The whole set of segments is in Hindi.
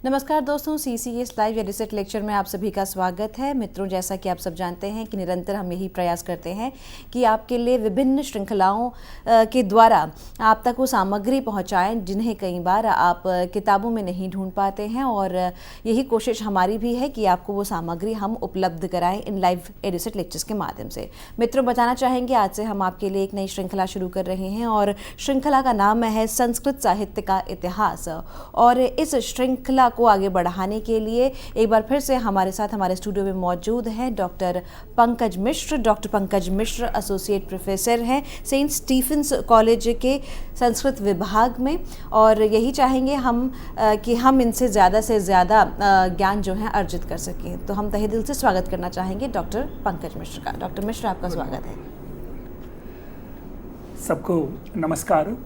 नमस्कार दोस्तों, CCS लाइव या रिसेट लेक्चर में आप सभी का स्वागत है। मित्रों, जैसा कि आप सब जानते हैं कि निरंतर हम यही प्रयास करते हैं कि आपके लिए विभिन्न श्रृंखलाओं के द्वारा आप तक वो सामग्री पहुंचाएं जिन्हें कई बार आप किताबों में नहीं ढूंढ पाते हैं, और यही कोशिश हमारी भी है कि आपको वो सामग्री हम उपलब्ध कराएं इन लाइव रिसेट लेक्चर्स के माध्यम से। मित्रों, बताना चाहेंगे आज से हम आपके लिए एक नई श्रृंखला शुरू कर रहे हैं और श्रृंखला का नाम है संस्कृत साहित्य का इतिहास। और इस श्रृंखला को आगे बढ़ाने के लिए एक बार फिर से हमारे साथ हमारे स्टूडियो में मौजूद हैं डॉक्टर पंकज मिश्र। डॉक्टर पंकज मिश्र एसोसिएट प्रोफेसर हैं सेंट स्टीफेंस कॉलेज के संस्कृत विभाग में, और यही चाहेंगे हम कि हम इनसे से ज़्यादा ज्ञान जो है अर्जित कर सकें। तो हम तहे दिल से स्वागत करना चाहेंगे डॉक्टर पंकज मिश्र का। डॉक्टर मिश्र, आपका स्वागत है। सबको नमस्कार।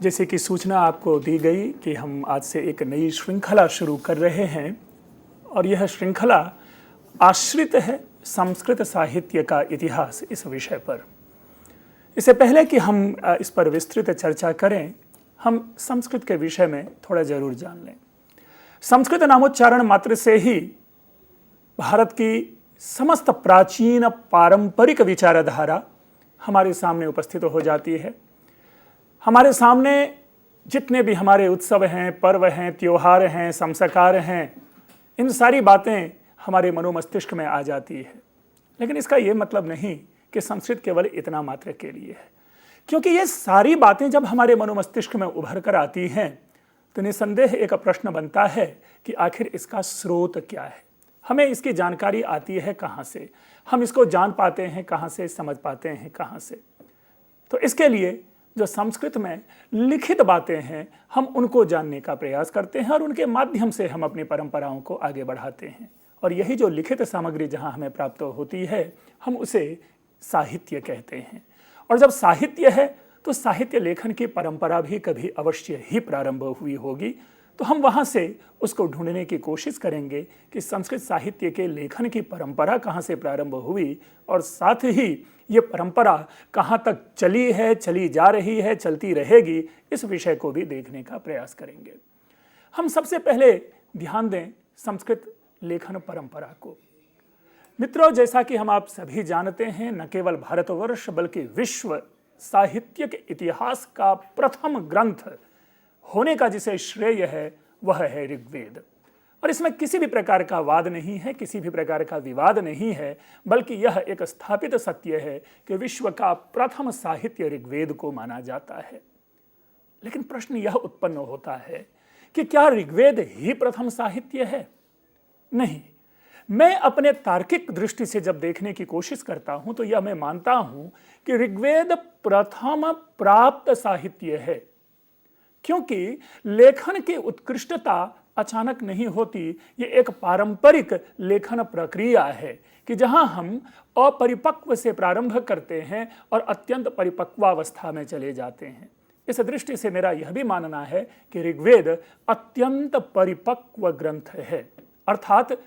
जैसे कि सूचना आपको दी गई कि हम आज से एक नई श्रृंखला शुरू कर रहे हैं, और यह श्रृंखला आश्रित है संस्कृत साहित्य का इतिहास इस विषय पर। इससे पहले कि हम इस पर विस्तृत चर्चा करें, हम संस्कृत के विषय में थोड़ा जरूर जान लें। संस्कृत नामोच्चारण मात्र से ही भारत की समस्त प्राचीन पारंपरिक विचारधारा हमारे सामने उपस्थित हो जाती है। हमारे सामने जितने भी हमारे उत्सव हैं, पर्व हैं, त्योहार हैं, संस्कार हैं, इन सारी बातें हमारे मनोमस्तिष्क में आ जाती है। लेकिन इसका ये मतलब नहीं कि संस्कृत केवल इतना मात्र के लिए है, क्योंकि ये सारी बातें जब हमारे मनोमस्तिष्क में उभर कर आती हैं तो निसंदेह एक प्रश्न बनता है कि आखिर इसका स्रोत क्या है, हमें इसकी जानकारी आती है कहाँ से, हम इसको जान पाते हैं कहाँ से, समझ पाते हैं कहाँ से। तो इसके लिए जो संस्कृत में लिखित बातें हैं, हम उनको जानने का प्रयास करते हैं और उनके माध्यम से हम अपनी परंपराओं को आगे बढ़ाते हैं। और यही जो लिखित सामग्री जहां हमें प्राप्त होती है, हम उसे साहित्य कहते हैं। और जब साहित्य है तो साहित्य लेखन की परंपरा भी कभी अवश्य ही प्रारंभ हुई होगी। तो हम वहाँ से उसको ढूंढने की कोशिश करेंगे कि संस्कृत साहित्य के लेखन की परंपरा कहाँ से प्रारंभ हुई, और साथ ही ये परंपरा कहाँ तक चली है, चली जा रही है, चलती रहेगी, इस विषय को भी देखने का प्रयास करेंगे। हम सबसे पहले ध्यान दें संस्कृत लेखन परंपरा को। मित्रों, जैसा कि हम आप सभी जानते हैं, न केवल भारतवर्ष बल्कि विश्व साहित्यिक इतिहास का प्रथम ग्रंथ होने का जिसे श्रेय है वह है ऋग्वेद। और इसमें किसी भी प्रकार का वाद नहीं है, किसी भी प्रकार का विवाद नहीं है, बल्कि यह एक स्थापित सत्य है कि विश्व का प्रथम साहित्य ऋग्वेद को माना जाता है। लेकिन प्रश्न यह उत्पन्न होता है कि क्या ऋग्वेद ही प्रथम साहित्य है? नहीं। मैं अपने तार्किक दृष्टि से जब देखने की कोशिश करता हूं तो यह मैं मानता हूं कि ऋग्वेद प्रथम प्राप्त साहित्य है, क्योंकि लेखन की उत्कृष्टता अचानक नहीं होती। ये एक पारंपरिक लेखन प्रक्रिया है कि जहां हम अपरिपक्व से प्रारंभ करते हैं और अत्यंत परिपक्वावस्था में चले जाते हैं। इस दृष्टि से मेरा यह भी मानना है कि ऋग्वेद अत्यंत परिपक्व ग्रंथ है, अर्थात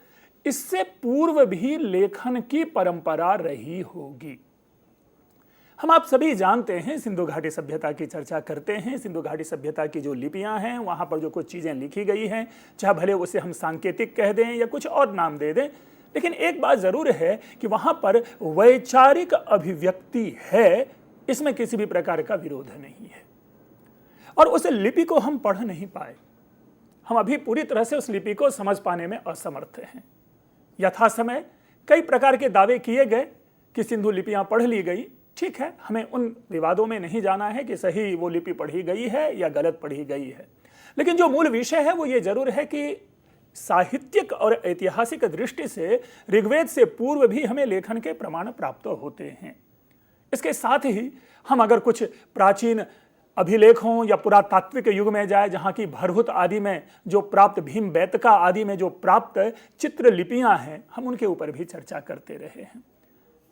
इससे पूर्व भी लेखन की परंपरा रही होगी। हम आप सभी जानते हैं, सिंधु घाटी सभ्यता की चर्चा करते हैं। सिंधु घाटी सभ्यता की जो लिपियां हैं, वहां पर जो कुछ चीजें लिखी गई हैं, चाहे भले उसे हम सांकेतिक कह दें या कुछ और नाम दे दें, लेकिन एक बात जरूर है कि वहां पर वैचारिक अभिव्यक्ति है, इसमें किसी भी प्रकार का विरोध नहीं है। और उस लिपि को हम पढ़ नहीं पाए, हम अभी पूरी तरह से उस लिपि को समझ पाने में असमर्थ हैं। यथा समय कई प्रकार के दावे किए गए कि सिंधु लिपियां पढ़ ली गई। ठीक है, हमें उन विवादों में नहीं जाना है कि सही वो लिपि पढ़ी गई है या गलत पढ़ी गई है, लेकिन जो मूल विषय है वो ये जरूर है कि साहित्यिक और ऐतिहासिक दृष्टि से ऋग्वेद से पूर्व भी हमें लेखन के प्रमाण प्राप्त होते हैं। इसके साथ ही हम अगर कुछ प्राचीन अभिलेखों या पुरातात्विक युग में जाए, जहाँ की भरहुत आदि में जो प्राप्त, भीमबेटका आदि में जो प्राप्त चित्र लिपियाँ हैं, हम उनके ऊपर भी चर्चा करते रहे हैं।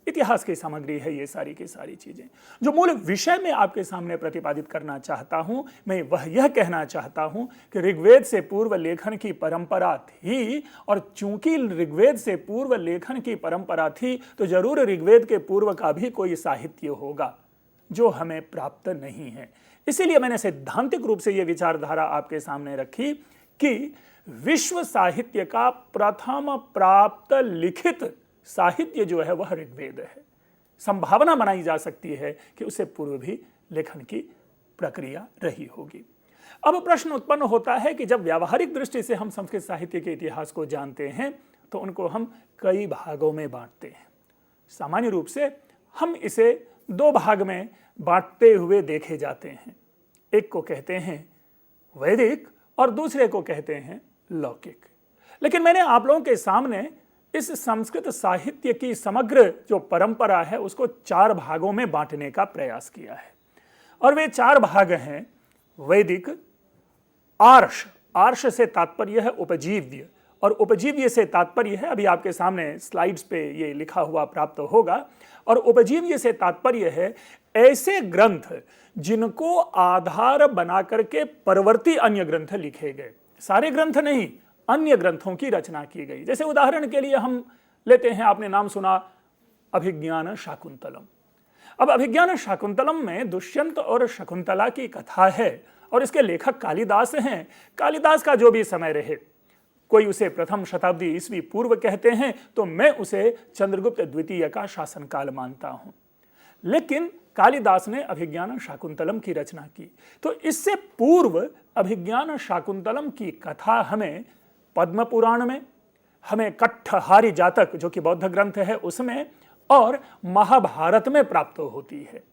इतिहास की सामग्री है ये सारी की सारी चीजें। जो मूल विषय में आपके सामने प्रतिपादित करना चाहता हूं, मैं वह यह कहना चाहता हूं कि ऋग्वेद से पूर्व लेखन की परंपरा थी, और चूंकि ऋग्वेद से पूर्व लेखन की परंपरा थी तो जरूर ऋग्वेद के पूर्व का भी कोई साहित्य होगा जो हमें प्राप्त नहीं है। इसीलिए मैंने सैद्धांतिक रूप से यह विचारधारा आपके सामने रखी कि विश्व साहित्य का प्रथम प्राप्त लिखित साहित्य जो है वह ऋग्वेद है। संभावना बनाई जा सकती है कि उससे पूर्व भी लेखन की प्रक्रिया रही होगी। अब प्रश्न उत्पन्न होता है कि जब व्यावहारिक दृष्टि से हम संस्कृत साहित्य के इतिहास को जानते हैं तो उनको हम कई भागों में बांटते हैं। सामान्य रूप से हम इसे दो भाग में बांटते हुए देखे जाते हैं। एक को कहते हैं वैदिक और दूसरे को कहते हैं लौकिक। लेकिन मैंने आप लोगों के सामने इस संस्कृत साहित्य की समग्र जो परंपरा है उसको चार भागों में बांटने का प्रयास किया है, और वे चार भाग हैं वैदिक, आर्ष, आर्ष से तात्पर्य है उपजीव्य, और उपजीव्य से तात्पर्य है, अभी आपके सामने स्लाइड्स पे ये लिखा हुआ प्राप्त होगा, और उपजीव्य से तात्पर्य है ऐसे ग्रंथ जिनको आधार बना करके परवर्ती अन्य ग्रंथ लिखे गए। सारे ग्रंथ नहीं, अन्य ग्रंथों की रचना की गई। जैसे उदाहरण के लिए हम लेते हैं, आपने नाम सुना अभिज्ञान शाकुंतलम। अब अभिज्ञान शाकुंतलम में दुष्यंत और शकुंतला की कथा है और इसके लेखक कालिदास हैं। कालिदास का जो भी समय रहे, कोई उसे प्रथम शताब्दी ईस्वी पूर्व कहते हैं तो मैं उसे चंद्रगुप्त द्वितीय का शासनकाल मानता हूं। लेकिन कालिदास ने अभिज्ञान शाकुंतलम की रचना की, तो इससे पूर्व अभिज्ञान शाकुंतलम की कथा हमें पद्म पुराण में, हमें कट्ठहारी जातक जो कि बौद्ध ग्रंथ है उसमें, और महाभारत में प्राप्त होती है।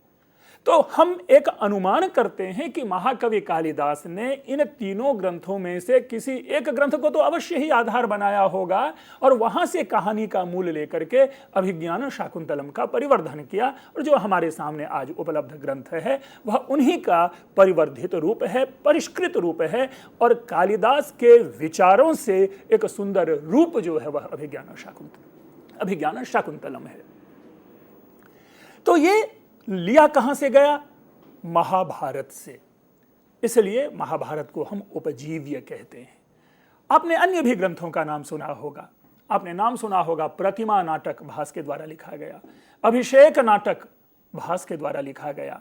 तो हम एक अनुमान करते हैं कि महाकवि कालिदास ने इन तीनों ग्रंथों में से किसी एक ग्रंथ को तो अवश्य ही आधार बनाया होगा और वहां से कहानी का मूल लेकर के अभिज्ञान शाकुंतलम का परिवर्धन किया, और जो हमारे सामने आज उपलब्ध ग्रंथ है वह उन्हीं का परिवर्धित रूप है, परिष्कृत रूप है, और कालिदास के विचारों से एक सुंदर रूप जो है वह अभिज्ञान शाकुंतलम है। तो ये लिया कहां से गया? महाभारत से। इसलिए महाभारत को हम उपजीव्य कहते हैं। आपने अन्य भी ग्रंथों का नाम सुना होगा। आपने नाम सुना होगा प्रतिमा नाटक भास के द्वारा लिखा गया, अभिषेक नाटक भास के द्वारा लिखा गया,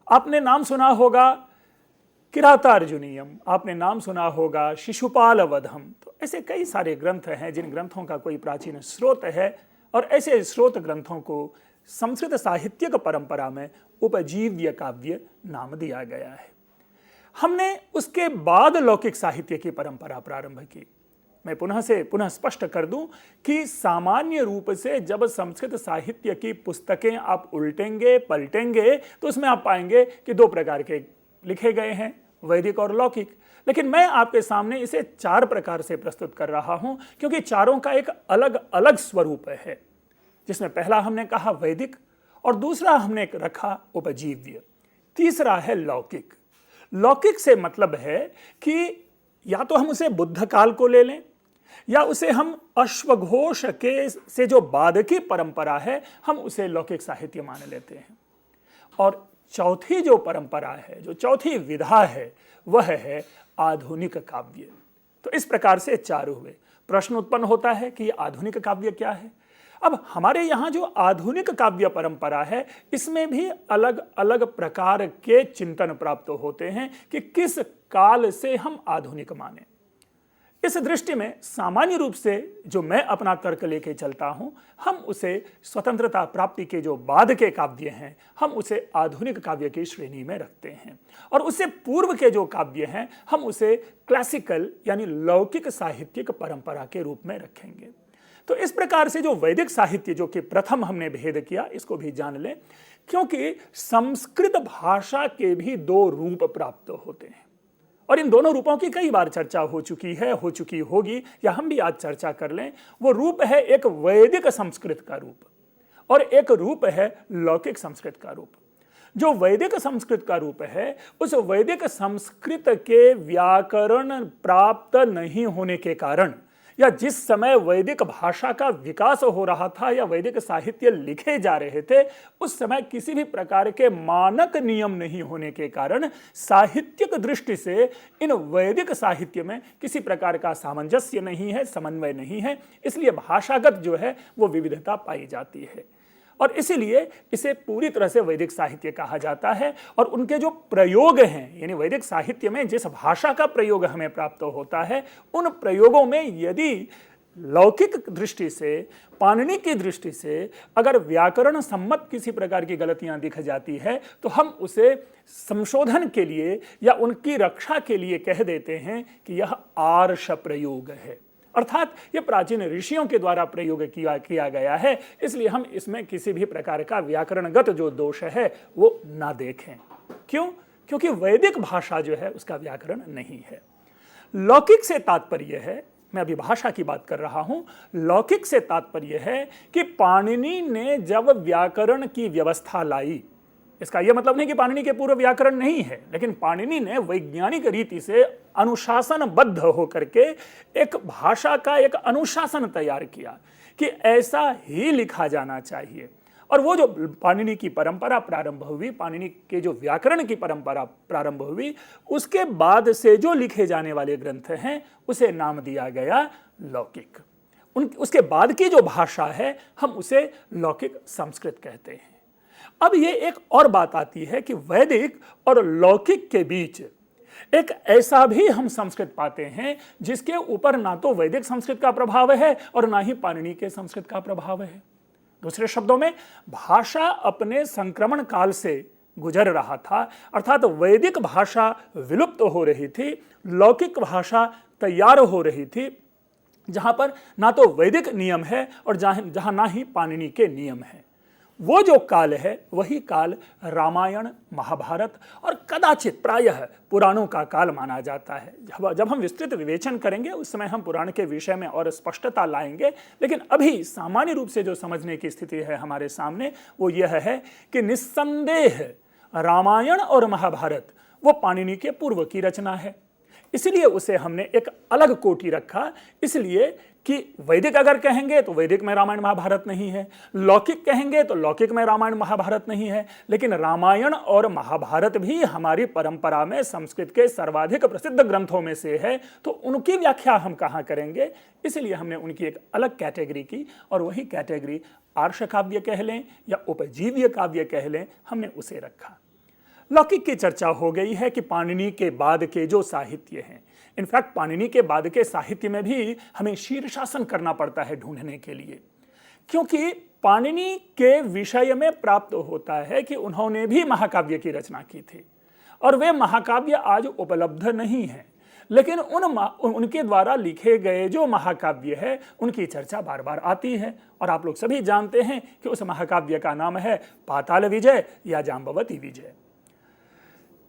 आपने नाम सुना होगा किरातार्जुनीयम, आपने नाम सुना होगा शिशुपाल वधम। तो ऐसे कई सारे ग्रंथ हैं जिन ग्रंथों का कोई प्राचीन स्रोत है, और ऐसे स्रोत ग्रंथों को संस्कृत साहित्यिक परंपरा में उपजीव्य काव्य नाम दिया गया है। हमने उसके बाद लौकिक साहित्य की परंपरा प्रारंभ की। मैं पुनः स्पष्ट कर दूं कि सामान्य रूप से जब संस्कृत साहित्य की पुस्तकें आप उल्टेंगे पलटेंगे तो उसमें आप पाएंगे कि दो प्रकार के लिखे गए हैं, वैदिक और लौकिक। लेकिन मैं आपके सामने इसे चार प्रकार से प्रस्तुत कर रहा हूं क्योंकि चारों का एक अलग अलग स्वरूप है, जिसमें पहला हमने कहा वैदिक, और दूसरा हमने रखा उपजीव्य, तीसरा है लौकिक। लौकिक से मतलब है कि या तो हम उसे बुद्ध काल को ले लें, या उसे हम अश्वघोष के से जो बाद की परंपरा है हम उसे लौकिक साहित्य मान लेते हैं। और चौथी जो परंपरा है, जो चौथी विधा है, वह है आधुनिक काव्य। तो इस प्रकार से चार हुए। प्रश्न उत्पन्न होता है कि आधुनिक काव्य क्या है? अब हमारे यहाँ जो आधुनिक काव्य परंपरा है इसमें भी अलग अलग प्रकार के चिंतन प्राप्त होते हैं कि किस काल से हम आधुनिक माने। इस दृष्टि में सामान्य रूप से जो मैं अपना तर्क लेके चलता हूं, हम उसे स्वतंत्रता प्राप्ति के जो बाद के काव्य हैं हम उसे आधुनिक काव्य की श्रेणी में रखते हैं, और उससे पूर्व के जो काव्य हैं हम उसे क्लासिकल यानी लौकिक साहित्यिक परंपरा के रूप में रखेंगे। तो इस प्रकार से जो वैदिक साहित्य जो कि प्रथम हमने भेद किया, इसको भी जान लें, क्योंकि संस्कृत भाषा के भी दो रूप प्राप्त होते हैं और इन दोनों रूपों की कई बार चर्चा हो चुकी होगी, या हम भी आज चर्चा कर लें। वो रूप है एक वैदिक संस्कृत का रूप और एक रूप है लौकिक संस्कृत का रूप। जो वैदिक संस्कृत का रूप है, उस वैदिक संस्कृत के व्याकरण प्राप्त नहीं होने के कारण, या जिस समय वैदिक भाषा का विकास हो रहा था या वैदिक साहित्य लिखे जा रहे थे, उस समय किसी भी प्रकार के मानक नियम नहीं होने के कारण साहित्यिक दृष्टि से इन वैदिक साहित्य में किसी प्रकार का सामंजस्य नहीं है, समन्वय नहीं है, इसलिए भाषागत जो है वो विविधता पाई जाती है। और इसीलिए इसे पूरी तरह से वैदिक साहित्य कहा जाता है। और उनके जो प्रयोग हैं, यानी वैदिक साहित्य में जिस भाषा का प्रयोग हमें प्राप्त होता है, उन प्रयोगों में यदि लौकिक दृष्टि से, पाणिनि की दृष्टि से अगर व्याकरण सम्मत किसी प्रकार की गलतियां दिख जाती है तो हम उसे संशोधन के लिए या उनकी रक्षा के लिए कह देते हैं कि यह आर्ष प्रयोग है, अर्थात यह प्राचीन ऋषियों के द्वारा प्रयोग किया गया है, इसलिए हम इसमें किसी भी प्रकार का व्याकरणगत जो दोष है वो ना देखें। क्यों? क्योंकि वैदिक भाषा जो है उसका व्याकरण नहीं है। लौकिक से तात्पर्य है, मैं अभी भाषा की बात कर रहा हूं, लौकिक से तात्पर्य है कि पाणिनि ने जब व्याकरण की व्यवस्था लाई, इसका यह मतलब नहीं कि पाणिनि के पूर्व व्याकरण नहीं है, लेकिन पाणिनि ने वैज्ञानिक रीति से अनुशासनबद्ध होकर के एक भाषा का एक अनुशासन तैयार किया कि ऐसा ही लिखा जाना चाहिए। और वो जो पाणिनि की परंपरा प्रारंभ हुई, पाणिनि के जो व्याकरण की परंपरा प्रारंभ हुई, उसके बाद से जो लिखे जाने वाले ग्रंथ हैं उसे नाम दिया गया लौकिक। उसके बाद की जो भाषा है हम उसे लौकिक संस्कृत कहते हैं। अब ये एक और बात आती है कि वैदिक और लौकिक के बीच एक ऐसा भी हम संस्कृत पाते हैं जिसके ऊपर ना तो वैदिक संस्कृत का प्रभाव है और ना ही पाणिनि के संस्कृत का प्रभाव है। दूसरे शब्दों में, भाषा अपने संक्रमण काल से गुजर रहा था, अर्थात वैदिक भाषा विलुप्त हो रही थी, लौकिक भाषा तैयार हो रही थी, जहां पर ना तो वैदिक नियम है और जहां ना ही पाणिनि के नियम है। वो जो काल है वही काल रामायण, महाभारत और कदाचित प्रायः पुराणों का काल माना जाता है। जब हम विस्तृत विवेचन करेंगे उस समय हम पुराण के विषय में और स्पष्टता लाएंगे, लेकिन अभी सामान्य रूप से जो समझने की स्थिति है हमारे सामने वो यह है कि निस्संदेह रामायण और महाभारत वो पाणिनि के पूर्व की रचना है। इसलिए उसे हमने एक अलग कोटि रखा, इसलिए कि वैदिक अगर कहेंगे तो वैदिक में रामायण महाभारत नहीं है, लौकिक कहेंगे तो लौकिक में रामायण महाभारत नहीं है, लेकिन रामायण और महाभारत भी हमारी परंपरा में संस्कृत के सर्वाधिक प्रसिद्ध ग्रंथों में से है, तो उनकी व्याख्या हम कहाँ करेंगे, इसलिए हमने उनकी एक अलग कैटेगरी की और वही कैटेगरी आर्ष काव्य कह लें या उपजीव्य काव्य कह लें, हमने उसे रखा। लौकिक की चर्चा हो गई है कि पाणिनि के बाद के जो साहित्य हैं, इनफैक्ट पाणिनि के बाद के साहित्य में भी हमें शीर्षासन करना पड़ता है ढूंढने के लिए, क्योंकि पाणिनि के विषय में प्राप्त होता है कि उन्होंने भी महाकाव्य की रचना की थी और वे महाकाव्य आज उपलब्ध नहीं है, लेकिन उनके द्वारा लिखे गए जो महाकाव्य है उनकी चर्चा बार बार आती है। और आप लोग सभी जानते हैं कि उस महाकाव्य का नाम है पाताल विजय या जाम्बवती विजय।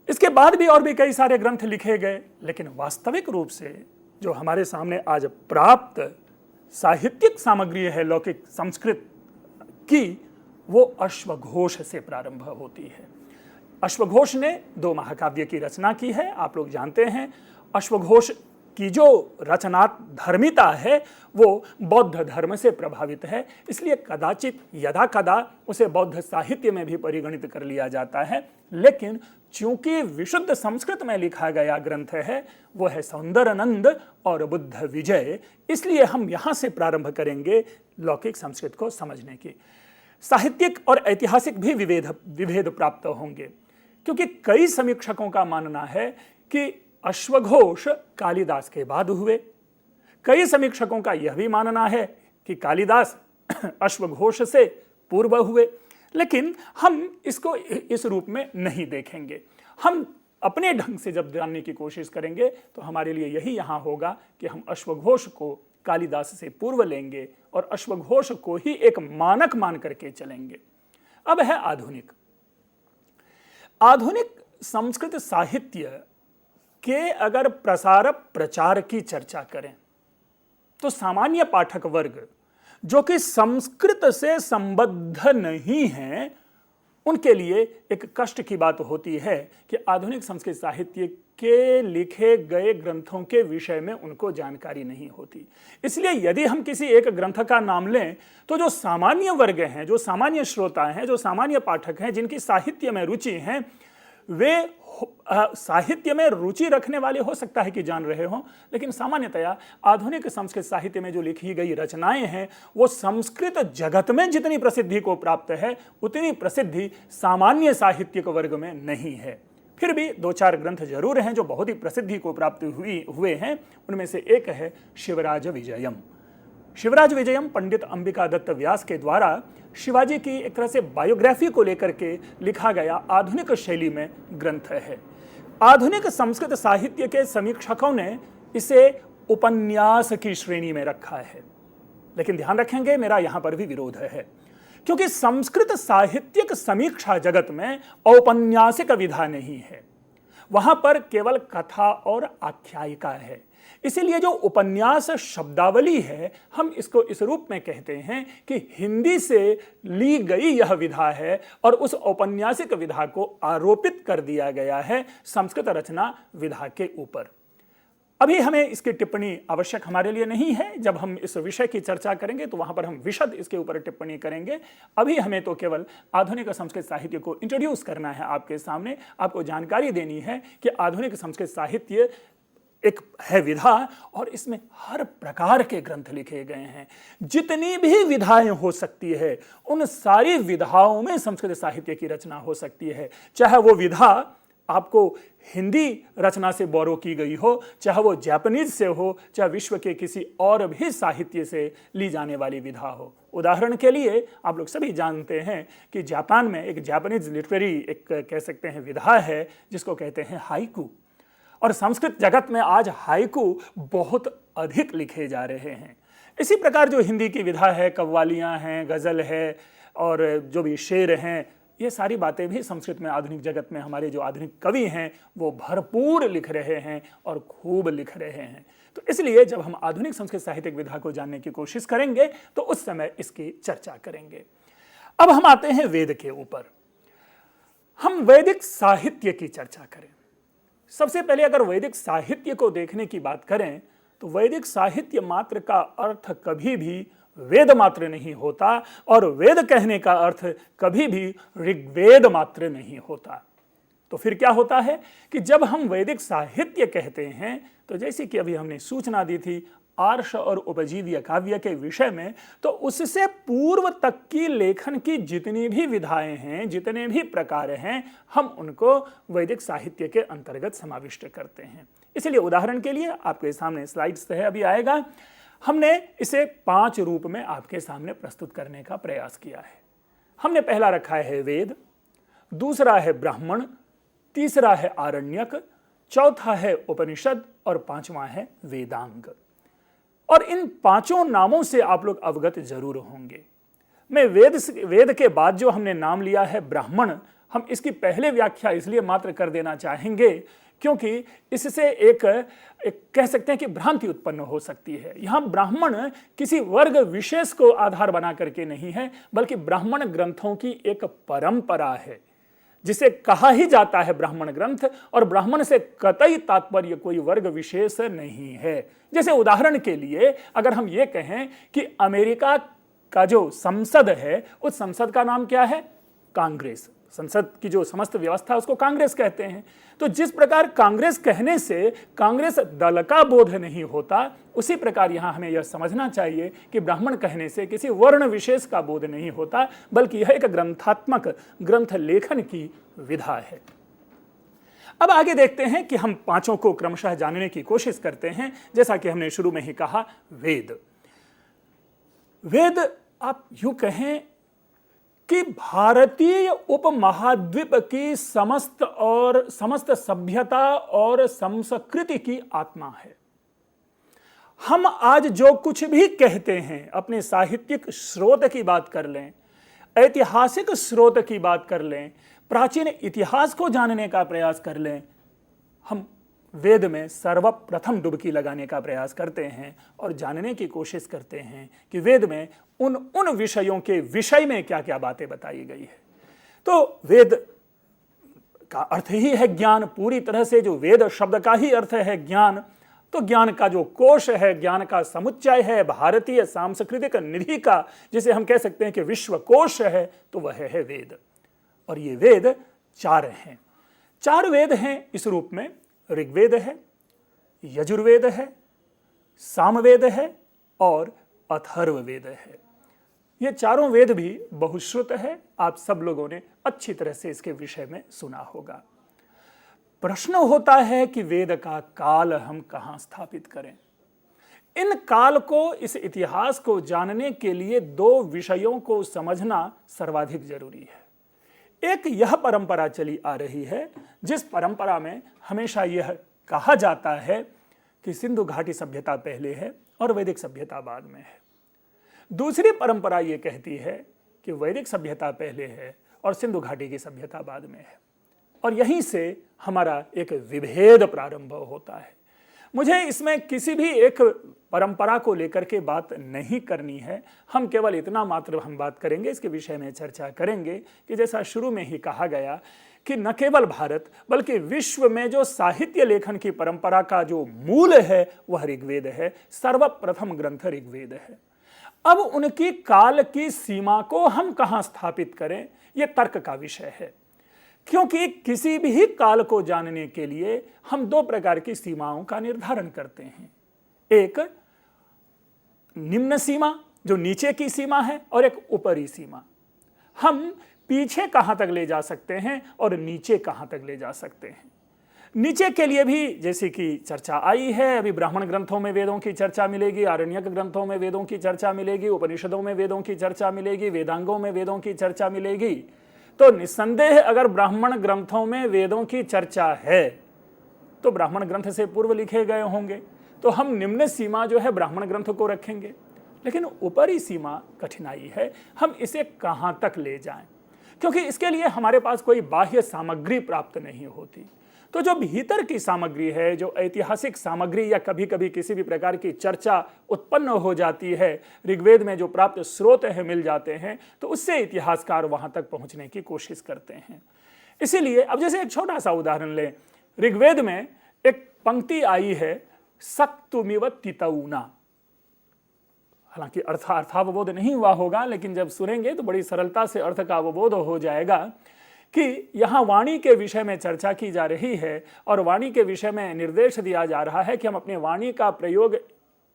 इसके बाद भी और भी कई सारे ग्रंथ लिखे गए, लेकिन वास्तविक रूप से जो हमारे सामने आज प्राप्त साहित्यिक सामग्री है लौकिक संस्कृत की, वो अश्वघोष से प्रारंभ होती है। अश्वघोष ने 2 महाकाव्य की रचना की है, आप लोग जानते हैं। अश्वघोष की जो रचनाधर्मिता है वो बौद्ध धर्म से प्रभावित है, इसलिए कदाचित यदा कदा उसे बौद्ध साहित्य में भी परिगणित कर लिया जाता है, लेकिन चूंकि विशुद्ध संस्कृत में लिखा गया ग्रंथ है वो है सौंदरानंद और बुद्ध विजय, इसलिए हम यहाँ से प्रारंभ करेंगे लौकिक संस्कृत को समझने की। साहित्यिक और ऐतिहासिक भी विभेद प्राप्त होंगे, क्योंकि कई समीक्षकों का मानना है कि अश्वघोष कालिदास के बाद हुए। कई समीक्षकों का यह भी मानना है कि कालिदास अश्वघोष से पूर्व हुए, लेकिन हम इसको इस रूप में नहीं देखेंगे। हम अपने ढंग से जब जानने की कोशिश करेंगे तो हमारे लिए यही यहाँ होगा कि हम अश्वघोष को कालिदास से पूर्व लेंगे और अश्वघोष को ही एक मानक मान करके चलेंगे। अब है आधुनिक संस्कृत साहित्य के अगर प्रसार प्रचार की चर्चा करें तो सामान्य पाठक वर्ग जो कि संस्कृत से संबद्ध नहीं है उनके लिए एक कष्ट की बात होती है कि आधुनिक संस्कृत साहित्य के लिखे गए ग्रंथों के विषय में उनको जानकारी नहीं होती। इसलिए यदि हम किसी एक ग्रंथ का नाम लें तो जो सामान्य वर्ग हैं, जो सामान्य श्रोता हैं, जो सामान्य पाठक हैं, जिनकी साहित्य में रुचि है, वे साहित्य में रुचि रखने वाले हो सकता है कि जान रहे हों, लेकिन सामान्यतया आधुनिक संस्कृत साहित्य में जो लिखी गई रचनाएं हैं वो संस्कृत जगत में जितनी प्रसिद्धि को प्राप्त है उतनी प्रसिद्धि सामान्य साहित्यिक वर्ग में नहीं है। फिर भी दो चार ग्रंथ जरूर हैं जो बहुत ही प्रसिद्धि को प्राप्त हुए हैं। उनमें से एक है शिवराज विजयम। शिवराज विजयम पंडित अंबिका दत्त व्यास के द्वारा शिवाजी की एक तरह से बायोग्राफी को लेकर के लिखा गया आधुनिक शैली में ग्रंथ है। आधुनिक संस्कृत साहित्य के समीक्षकों ने इसे उपन्यास की श्रेणी में रखा है, लेकिन ध्यान रखेंगे मेरा यहां पर भी विरोध है, क्योंकि संस्कृत साहित्यिक समीक्षा जगत में औपन्यासिक विधा नहीं है, वहां पर केवल कथा और आख्यायिका है। इसीलिए जो उपन्यास शब्दावली है हम इसको इस रूप में कहते हैं कि हिंदी से ली गई यह विधा है और उस औपन्यासिक विधा को आरोपित कर दिया गया है संस्कृत रचना विधा के ऊपर। अभी हमें इसकी टिप्पणी आवश्यक हमारे लिए नहीं है, जब हम इस विषय की चर्चा करेंगे तो वहां पर हम विशद इसके ऊपर टिप्पणी करेंगे। अभी हमें तो केवल आधुनिक संस्कृत साहित्य को इंट्रोड्यूस करना है आपके सामने, आपको जानकारी देनी है कि आधुनिक संस्कृत साहित्य एक है विधा और इसमें हर प्रकार के ग्रंथ लिखे गए हैं। जितनी भी विधाएं हो सकती है उन सारी विधाओं में संस्कृत साहित्य की रचना हो सकती है, चाहे वो विधा आपको हिंदी रचना से बोरो की गई हो, चाहे वो जापानीज से हो, चाहे विश्व के किसी और भी साहित्य से ली जाने वाली विधा हो। उदाहरण के लिए आप लोग सभी जानते हैं कि जापान में एक जापानीज लिटरेरी एक कह सकते हैं विधा है जिसको कहते हैं हाइकू, और संस्कृत जगत में आज हाइकू बहुत अधिक लिखे जा रहे हैं। इसी प्रकार जो हिंदी की विधा है, कव्वालियाँ हैं, गज़ल है और जो भी शेर हैं, ये सारी बातें भी संस्कृत में आधुनिक जगत में हमारे जो आधुनिक कवि हैं वो भरपूर लिख रहे हैं और खूब लिख रहे हैं। तो इसलिए जब हम आधुनिक संस्कृत साहित्यिक विधा को जानने की कोशिश करेंगे तो उस समय इसकी चर्चा करेंगे। अब हम आते हैं वेद के ऊपर। हम वैदिक साहित्य की चर्चा करें। सबसे पहले अगर वैदिक साहित्य को देखने की बात करें तो वैदिक साहित्य मात्र का अर्थ कभी भी वेद मात्र नहीं होता और वेद कहने का अर्थ कभी भी ऋग्वेद मात्र नहीं होता। तो फिर क्या होता है कि जब हम वैदिक साहित्य कहते हैं तो जैसे कि अभी हमने सूचना दी थी आर्ष और उपजीव्य काव्य के विषय में, तो उससे पूर्व तक की लेखन की जितनी भी विधाएं हैं, जितने भी प्रकार हैं, हम उनको वैदिक साहित्य के अंतर्गत समाविष्ट करते हैं। इसलिए उदाहरण के लिए आपके सामने स्लाइड्स है अभी आएगा, हमने इसे 5 रूप में आपके सामने प्रस्तुत करने का प्रयास किया है। हमने पहला रखा है वेद, दूसरा है ब्राह्मण, तीसरा है आरण्यक, चौथा है उपनिषद और पांचवा है वेदांग। और इन 5 नामों से आप लोग अवगत जरूर होंगे। मैं वेद के बाद जो हमने नाम लिया है ब्राह्मण, हम इसकी पहले व्याख्या इसलिए मात्र कर देना चाहेंगे क्योंकि इससे एक कह सकते हैं कि भ्रांति उत्पन्न हो सकती है। यहां ब्राह्मण किसी वर्ग विशेष को आधार बना करके नहीं है, बल्कि ब्राह्मण ग्रंथों की एक परंपरा है जिसे कहा ही जाता है ब्राह्मण ग्रंथ, और ब्राह्मण से कतई तात्पर्य कोई वर्ग विशेष नहीं है। जैसे उदाहरण के लिए अगर हम ये कहें कि अमेरिका का जो संसद है उस संसद का नाम क्या है? कांग्रेस। संसद की जो समस्त व्यवस्था उसको कांग्रेस कहते हैं। तो जिस प्रकार कांग्रेस कहने से कांग्रेस दल का बोध नहीं होता, उसी प्रकार यहां हमें यह समझना चाहिए कि ब्राह्मण कहने से किसी वर्ण विशेष का बोध नहीं होता, बल्कि यह एक ग्रंथात्मक ग्रंथ लेखन की विधा है। अब आगे देखते हैं कि हम 5 को क्रमशः जानने की कोशिश करते हैं। जैसा कि हमने शुरू में ही कहा, वेद आप यूं कहें कि भारतीय उपमहाद्वीप की समस्त सभ्यता और संस्कृति की आत्मा है। हम आज जो कुछ भी कहते हैं, अपने साहित्यिक स्रोत की बात कर लें, ऐतिहासिक स्रोत की बात कर लें, प्राचीन इतिहास को जानने का प्रयास कर लें, हम वेद में सर्वप्रथम डुबकी लगाने का प्रयास करते हैं और जानने की कोशिश करते हैं कि वेद में उन विषयों के विषय में क्या क्या बातें बताई गई है। तो वेद का अर्थ ही है ज्ञान, पूरी तरह से जो वेद शब्द का ही अर्थ है ज्ञान। तो ज्ञान का जो कोश है, ज्ञान का समुच्चय है, भारतीय सांस्कृतिक निधि का जिसे हम कह सकते हैं कि विश्व कोश है, तो वह है वेद। और ये वेद 4 हैं। 4 वेद हैं इस रूप में। ऋग्वेद है, यजुर्वेद है, सामवेद है और अथर्ववेद है। ये चारों वेद भी बहुश्रुत है। आप सब लोगों ने अच्छी तरह से इसके विषय में सुना होगा। प्रश्न होता है कि वेद का काल हम कहां स्थापित करें। इन काल को, इस इतिहास को जानने के लिए 2 विषयों को समझना सर्वाधिक जरूरी है। एक यह परंपरा चली आ रही है जिस परंपरा में हमेशा यह कहा जाता है कि सिंधु घाटी सभ्यता पहले है और वैदिक सभ्यता बाद में है। दूसरी परंपरा यह कहती है कि वैदिक सभ्यता पहले है और सिंधु घाटी की सभ्यता बाद में है, और यहीं से हमारा एक विभेद प्रारंभ होता है। मुझे इसमें किसी भी एक परंपरा को लेकर के बात नहीं करनी है। हम केवल इतना मात्र हम बात करेंगे, इसके विषय में चर्चा करेंगे कि जैसा शुरू में ही कहा गया कि न केवल भारत बल्कि विश्व में जो साहित्य लेखन की परंपरा का जो मूल है वह ऋग्वेद है। सर्वप्रथम ग्रंथ ऋग्वेद है। अब उनकी काल की सीमा को हम कहां स्थापित करें, यह तर्क का विषय है, क्योंकि किसी भी काल को जानने के लिए हम 2 प्रकार की सीमाओं का निर्धारण करते हैं। एक निम्न सीमा जो नीचे की सीमा है और एक ऊपरी सीमा। हम पीछे कहां तक ले जा सकते हैं और नीचे कहां तक ले जा सकते हैं। नीचे के लिए भी जैसे कि चर्चा आई है, अभी ब्राह्मण ग्रंथों में वेदों की चर्चा मिलेगी, आरण्यक ग्रंथों में वेदों की चर्चा मिलेगी, उपनिषदों में वेदों की चर्चा मिलेगी, वेदांगों में वेदों की चर्चा मिलेगी। तो निस्संदेह अगर ब्राह्मण ग्रंथों में वेदों की चर्चा है तो ब्राह्मण ग्रंथ से पूर्व लिखे गए होंगे, तो हम निम्न सीमा जो है ब्राह्मण ग्रंथ को रखेंगे। लेकिन ऊपरी सीमा कठिनाई है, हम इसे कहां तक ले जाएं, क्योंकि इसके लिए हमारे पास कोई बाह्य सामग्री प्राप्त नहीं होती। तो जो भीतर की सामग्री है, जो ऐतिहासिक सामग्री या कभी कभी किसी भी प्रकार की चर्चा उत्पन्न हो जाती है, ऋग्वेद में जो प्राप्त स्रोत है मिल जाते हैं, तो उससे इतिहासकार वहां तक पहुंचने की कोशिश करते हैं। इसीलिए अब जैसे एक छोटा सा उदाहरण लें, ऋग्वेद में एक पंक्ति आई है, सक्तुमिव तितौना। हालांकि अर्थावबोध नहीं हुआ होगा, लेकिन जब सुनेंगे तो बड़ी सरलता से अर्थ का अवबोध हो जाएगा कि यहाँ वाणी के विषय में चर्चा की जा रही है और वाणी के विषय में निर्देश दिया जा रहा है कि हम अपने वाणी का प्रयोग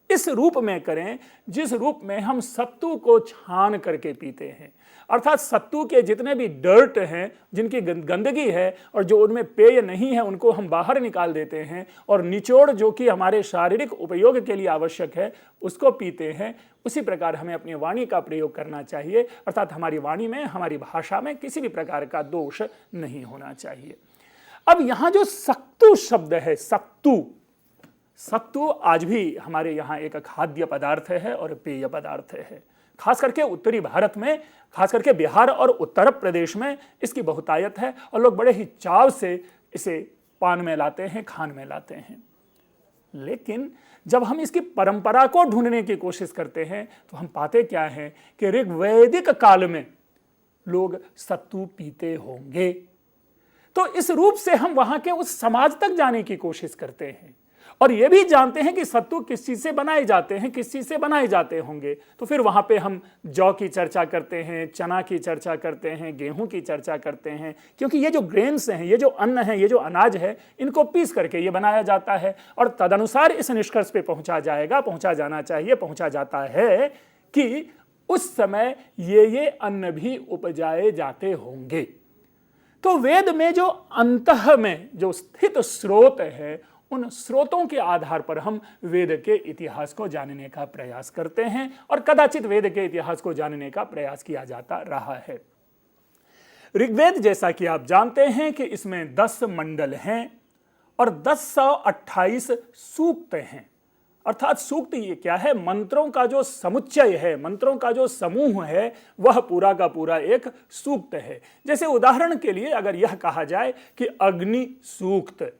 इस रूप में करें जिस रूप में हम सत्तू को छान करके पीते हैं। अर्थात सत्तू के जितने भी डर्ट हैं, जिनकी गंदगी है और जो उनमें पेय नहीं है, उनको हम बाहर निकाल देते हैं और निचोड़ जो कि हमारे शारीरिक उपयोग के लिए आवश्यक है उसको पीते हैं। उसी प्रकार हमें अपनी वाणी का प्रयोग करना चाहिए, अर्थात हमारी वाणी में, हमारी भाषा में किसी भी प्रकार का दोष नहीं होना चाहिए। अब यहाँ जो सत्तू शब्द है, सत्तू आज भी हमारे यहाँ एक खाद्य पदार्थ है और पेय पदार्थ है। खास करके उत्तरी भारत में, खास करके बिहार और उत्तर प्रदेश में इसकी बहुतायत है और लोग बड़े ही चाव से इसे पान में लाते हैं, खान में लाते हैं। लेकिन जब हम इसकी परंपरा को ढूंढने की कोशिश करते हैं तो हम पाते क्या है कि ऋग्वैदिक काल में लोग सत्तू पीते होंगे। तो इस रूप से हम वहां के उस समाज तक जाने की कोशिश करते हैं और यह भी जानते हैं कि सत्तू किस चीज से बनाए जाते हैं, किस चीज से बनाए जाते होंगे। तो फिर वहां पे हम जौ की चर्चा करते हैं, चना की चर्चा करते हैं, गेहूं की चर्चा करते हैं, क्योंकि ये जो ग्रेन्स हैं, ये जो अन्न है, ये जो अनाज है, इनको पीस करके ये बनाया जाता है और तदनुसार इस निष्कर्ष पे पहुंचा जाना चाहिए, पहुंचा जाता है कि उस समय ये अन्न भी उपजाए जाते होंगे। तो वेद में जो अंतः में जो स्थित स्रोत है, उन स्रोतों के आधार पर हम वेद के इतिहास को जानने का प्रयास करते हैं और कदाचित वेद के इतिहास को जानने का प्रयास किया जाता रहा है। ऋग्वेद जैसा कि आप जानते हैं कि इसमें 10 मंडल हैं और 1028 सूक्त हैं। अर्थात सूक्त ये क्या है? मंत्रों का जो समुच्चय है, मंत्रों का जो समूह है, वह पूरा का पूरा एक सूक्त है। जैसे उदाहरण के लिए अगर यह कहा जाए कि अग्नि सूक्त,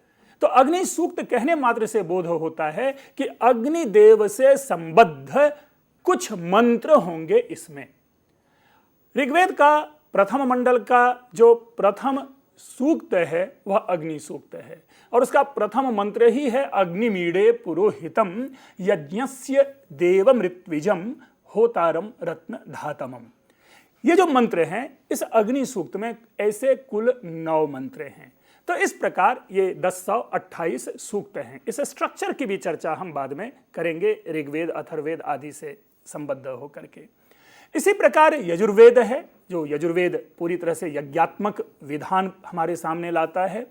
तो अग्नि सूक्त कहने मात्र से बोध होता है कि अग्निदेव से संबद्ध कुछ मंत्र होंगे इसमें। ऋग्वेद का प्रथम मंडल का जो प्रथम सूक्त है वह अग्नि सूक्त है और उसका प्रथम मंत्र ही है अग्निमीडे पुरोहितम यज्ञस्य देवमृत्विजम होतारम रत्न धातमम। ये जो मंत्र हैं इस अग्नि सूक्त में ऐसे कुल 9 मंत्र हैं। तो इस प्रकार ये 1028 सूक्त हैं। इस स्ट्रक्चर की भी चर्चा हम बाद में करेंगे ऋग्वेद अथर्ववेद आदि से संबद्ध होकर के। इसी प्रकार यजुर्वेद है, जो यजुर्वेद पूरी तरह से यज्ञात्मक विधान हमारे सामने लाता है।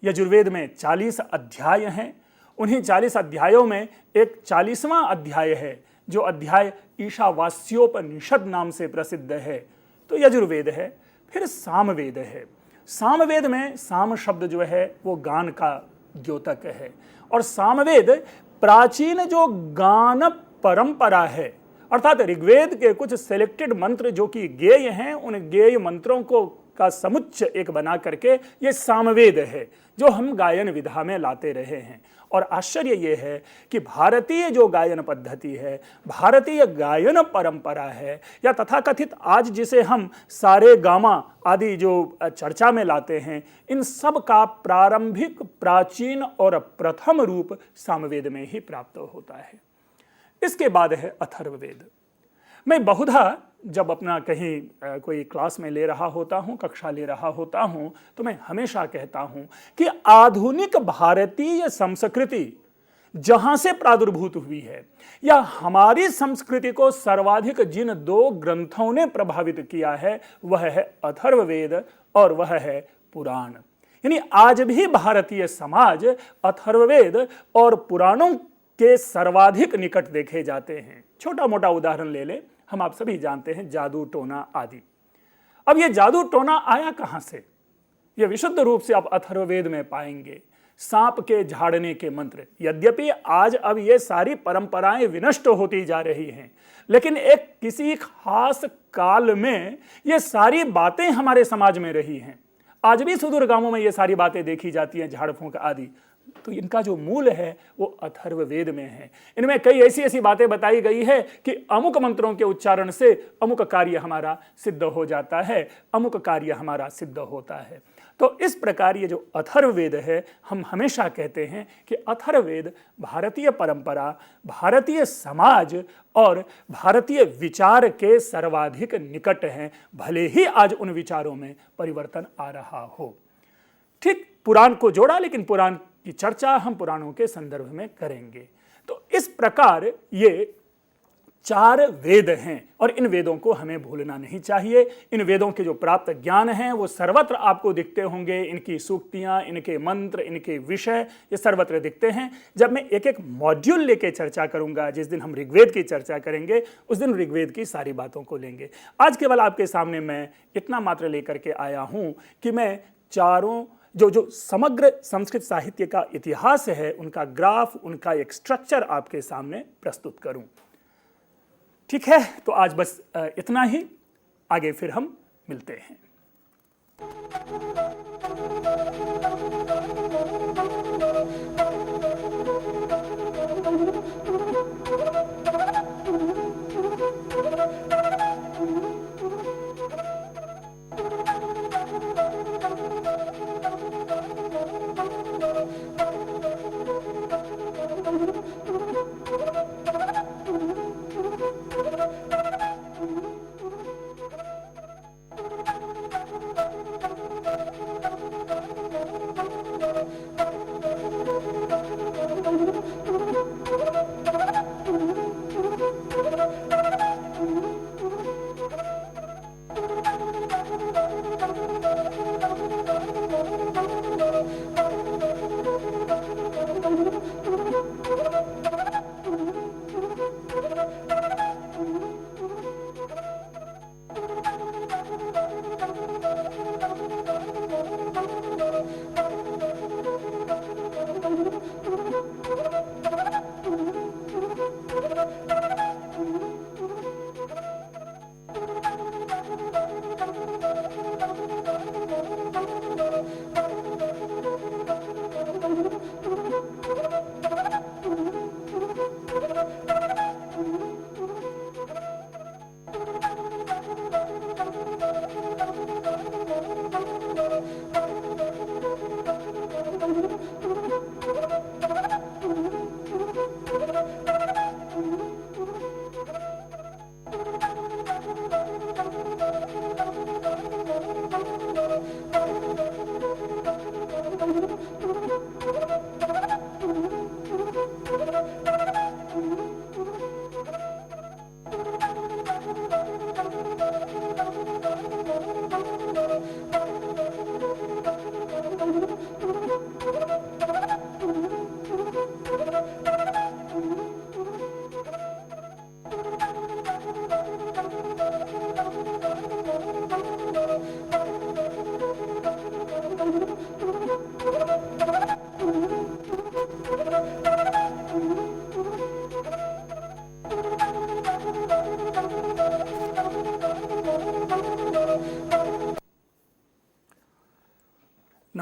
यजुर्वेद में 40 अध्याय हैं। उन्हीं 40 अध्यायों में एक 40वां अध्याय है, जो अध्याय ईशावास्योपनिषद नाम से प्रसिद्ध है, तो यजुर्वेद है। फिर सामवेद है। सामवेद में साम शब्द जो है वो गान का द्योतक है, और सामवेद प्राचीन जो गान परंपरा है, अर्थात ऋग्वेद के कुछ सेलेक्टेड मंत्र जो कि गेय हैं, उन गेय मंत्रों को का समुच्चय एक बना करके ये सामवेद है, जो हम गायन विधा में लाते रहे हैं। और आश्चर्य ये है कि भारतीय जो गायन पद्धति है, भारतीय गायन परंपरा है, या तथाकथित आज जिसे हम सारे गामा आदि जो चर्चा में लाते हैं, इन सब का प्रारंभिक प्राचीन और प्रथम रूप सामवेद में ही प्राप्त होता है। इसके बाद है अथर्ववेद। मैं बहुधा जब अपना कहीं कोई क्लास में ले रहा होता हूँ, कक्षा ले रहा होता हूँ, तो मैं हमेशा कहता हूँ कि आधुनिक भारतीय संस्कृति जहाँ से प्रादुर्भूत हुई है, या हमारी संस्कृति को सर्वाधिक जिन 2 ग्रंथों ने प्रभावित किया है, वह है अथर्ववेद और वह है पुराण। यानी आज भी भारतीय समाज अथर्ववेद और पुराणों के सर्वाधिक निकट देखे जाते हैं। छोटा मोटा उदाहरण ले लें, हम आप सभी जानते हैं जादू टोना आदि। अब ये जादू टोना आया कहां से? ये विशुद्ध रूप से आप अथर्ववेद में पाएंगे। सांप के झाड़ने के मंत्र, यद्यपि आज अब ये सारी परंपराएं विनष्ट होती जा रही हैं, लेकिन एक किसी खास काल में ये सारी बातें हमारे समाज में रही हैं। आज भी सुदूर गांवों में ये सारी बातें देखी जाती हैं, झाड़ फूंक आदि। तो इनका जो मूल है वो अथर्ववेद में है। इनमें कई ऐसी ऐसी बातें बताई गई है कि अमुक मंत्रों के उच्चारण से अमुक कार्य हमारा सिद्ध हो जाता है, अमुक कार्य हमारा सिद्ध होता है। तो इस प्रकार ये जो अथर्ववेद है, हम हमेशा कहते हैं कि अथर्ववेद भारतीय परंपरा, भारतीय समाज और भारतीय विचार के सर्वाधिक निकट हैं, भले ही आज उन विचारों में परिवर्तन आ रहा हो। ठीक पुराण को जोड़ा, लेकिन पुराण की चर्चा हम पुराणों के संदर्भ में करेंगे। तो इस प्रकार ये 4 वेद हैं, और इन वेदों को हमें भूलना नहीं चाहिए। इन वेदों के जो प्राप्त ज्ञान हैं वो सर्वत्र आपको दिखते होंगे। इनकी सूक्तियां, इनके मंत्र, इनके विषय ये सर्वत्र दिखते हैं। जब मैं एक एक मॉड्यूल लेके चर्चा करूंगा, जिस दिन हम ऋग्वेद की चर्चा करेंगे, उस दिन ऋग्वेद की सारी बातों को लेंगे। आज केवल आपके सामने मैं इतना मात्र लेकर के आया हूं कि मैं चारों जो समग्र संस्कृत साहित्य का इतिहास है, उनका ग्राफ, उनका एक स्ट्रक्चर आपके सामने प्रस्तुत करूं। ठीक है, तो आज बस इतना ही। आगे फिर हम मिलते हैं।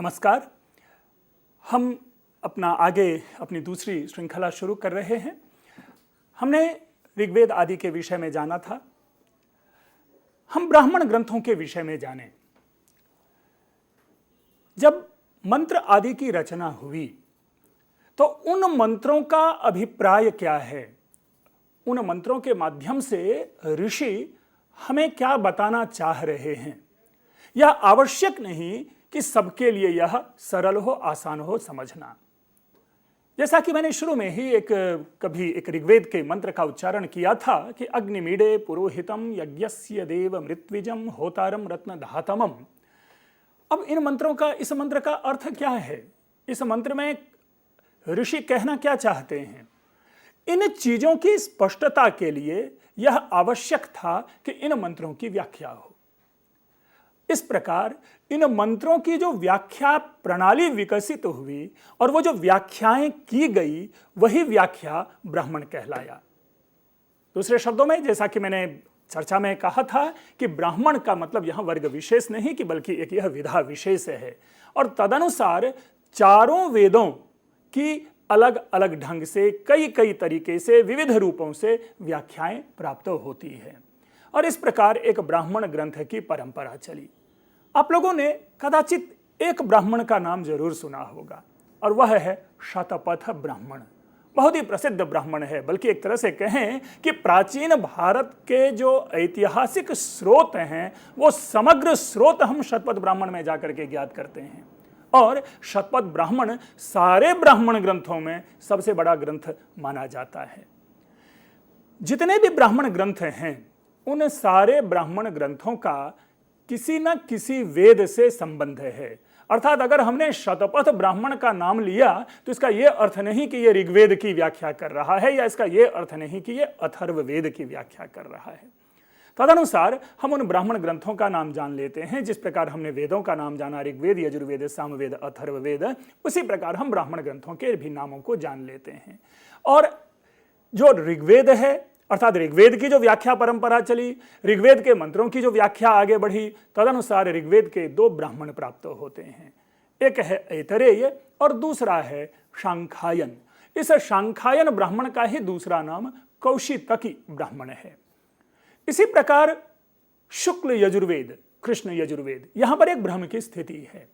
नमस्कार। हम अपनी दूसरी श्रृंखला शुरू कर रहे हैं। हमने ऋग्वेद आदि के विषय में जाना था, हम ब्राह्मण ग्रंथों के विषय में जाने। जब मंत्र आदि की रचना हुई तो उन मंत्रों का अभिप्राय क्या है, उन मंत्रों के माध्यम से ऋषि हमें क्या बताना चाह रहे हैं। यह आवश्यक नहीं कि सबके लिए यह सरल हो, आसान हो समझना। जैसा कि मैंने शुरू में ही कभी एक ऋग्वेद के मंत्र का उच्चारण किया था कि अग्निमीडे पुरोहितम यज्ञस्य देव मृत्विजम होतारम रत्न धातमम। अब इस मंत्र का अर्थ क्या है, इस मंत्र में ऋषि कहना क्या चाहते हैं। इन चीजों की स्पष्टता के लिए यह आवश्यक था कि इन मंत्रों की व्याख्या हो। इस प्रकार इन मंत्रों की जो व्याख्या प्रणाली विकसित हुई और वो जो व्याख्याएं की गई वही व्याख्या ब्राह्मण कहलाया। दूसरे शब्दों में, जैसा कि मैंने चर्चा में कहा था कि ब्राह्मण का मतलब यहां वर्ग विशेष नहीं कि बल्कि एक यह विधा विशेष है, और तदनुसार चारों वेदों की अलग अलग ढंग से कई तरीके से विविध रूपों से व्याख्याएं प्राप्त होती है। और इस प्रकार एक ब्राह्मण ग्रंथ की परंपरा चली। आप लोगों ने कदाचित एक ब्राह्मण का नाम जरूर सुना होगा और वह है शतपथ ब्राह्मण। बहुत ही प्रसिद्ध ब्राह्मण है, बल्कि एक तरह से कहें कि प्राचीन भारत के जो ऐतिहासिक स्रोत हैं वो समग्र स्रोत हम शतपथ ब्राह्मण में जाकर के ज्ञात करते हैं। और शतपथ ब्राह्मण सारे ब्राह्मण ग्रंथों में सबसे बड़ा ग्रंथ माना जाता है। जितने भी ब्राह्मण ग्रंथ हैं उन सारे ब्राह्मण ग्रंथों का किसी न किसी वेद से संबंध है। अर्थात अगर हमने शतपथ ब्राह्मण का नाम लिया तो इसका यह अर्थ नहीं कि यह ऋग्वेद की व्याख्या कर रहा है, या इसका यह अर्थ नहीं कि यह अथर्ववेद की व्याख्या कर रहा है। तदनुसार हम उन ब्राह्मण ग्रंथों का नाम जान लेते हैं। जिस प्रकार हमने वेदों का नाम जाना, ऋग्वेद, यजुर्वेद, सामवेद, अथर्ववेद, उसी प्रकार हम ब्राह्मण ग्रंथों के भी नामों को जान लेते हैं। और जो ऋग्वेद है, अर्थात ऋग्वेद की जो व्याख्या परंपरा चली, ऋग्वेद के मंत्रों की जो व्याख्या आगे बढ़ी, तदनुसार ऋग्वेद के दो ब्राह्मण प्राप्त होते हैं। एक है ऐतरेय और दूसरा है शांखायन। इस शांखायन ब्राह्मण का ही दूसरा नाम कौशितकी ब्राह्मण है। इसी प्रकार शुक्ल यजुर्वेद, कृष्ण यजुर्वेद, यहां पर एक भ्रम की स्थिति है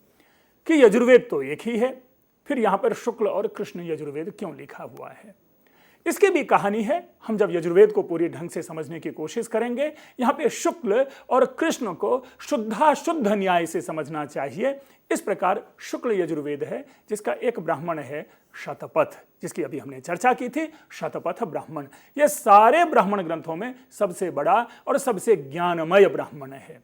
कि यजुर्वेद तो एक ही है, फिर यहां पर शुक्ल और कृष्ण यजुर्वेद क्यों लिखा हुआ है। इसकी भी कहानी है। हम जब यजुर्वेद को पूरी ढंग से समझने की कोशिश करेंगे, यहां पे शुक्ल और कृष्ण को शुद्ध न्याय से समझना चाहिए। इस प्रकार शुक्ल यजुर्वेद है जिसका एक ब्राह्मण है शतपथ, जिसकी अभी हमने चर्चा की थी, शतपथ ब्राह्मण। यह सारे ब्राह्मण ग्रंथों में सबसे बड़ा और सबसे ज्ञानमय ब्राह्मण है।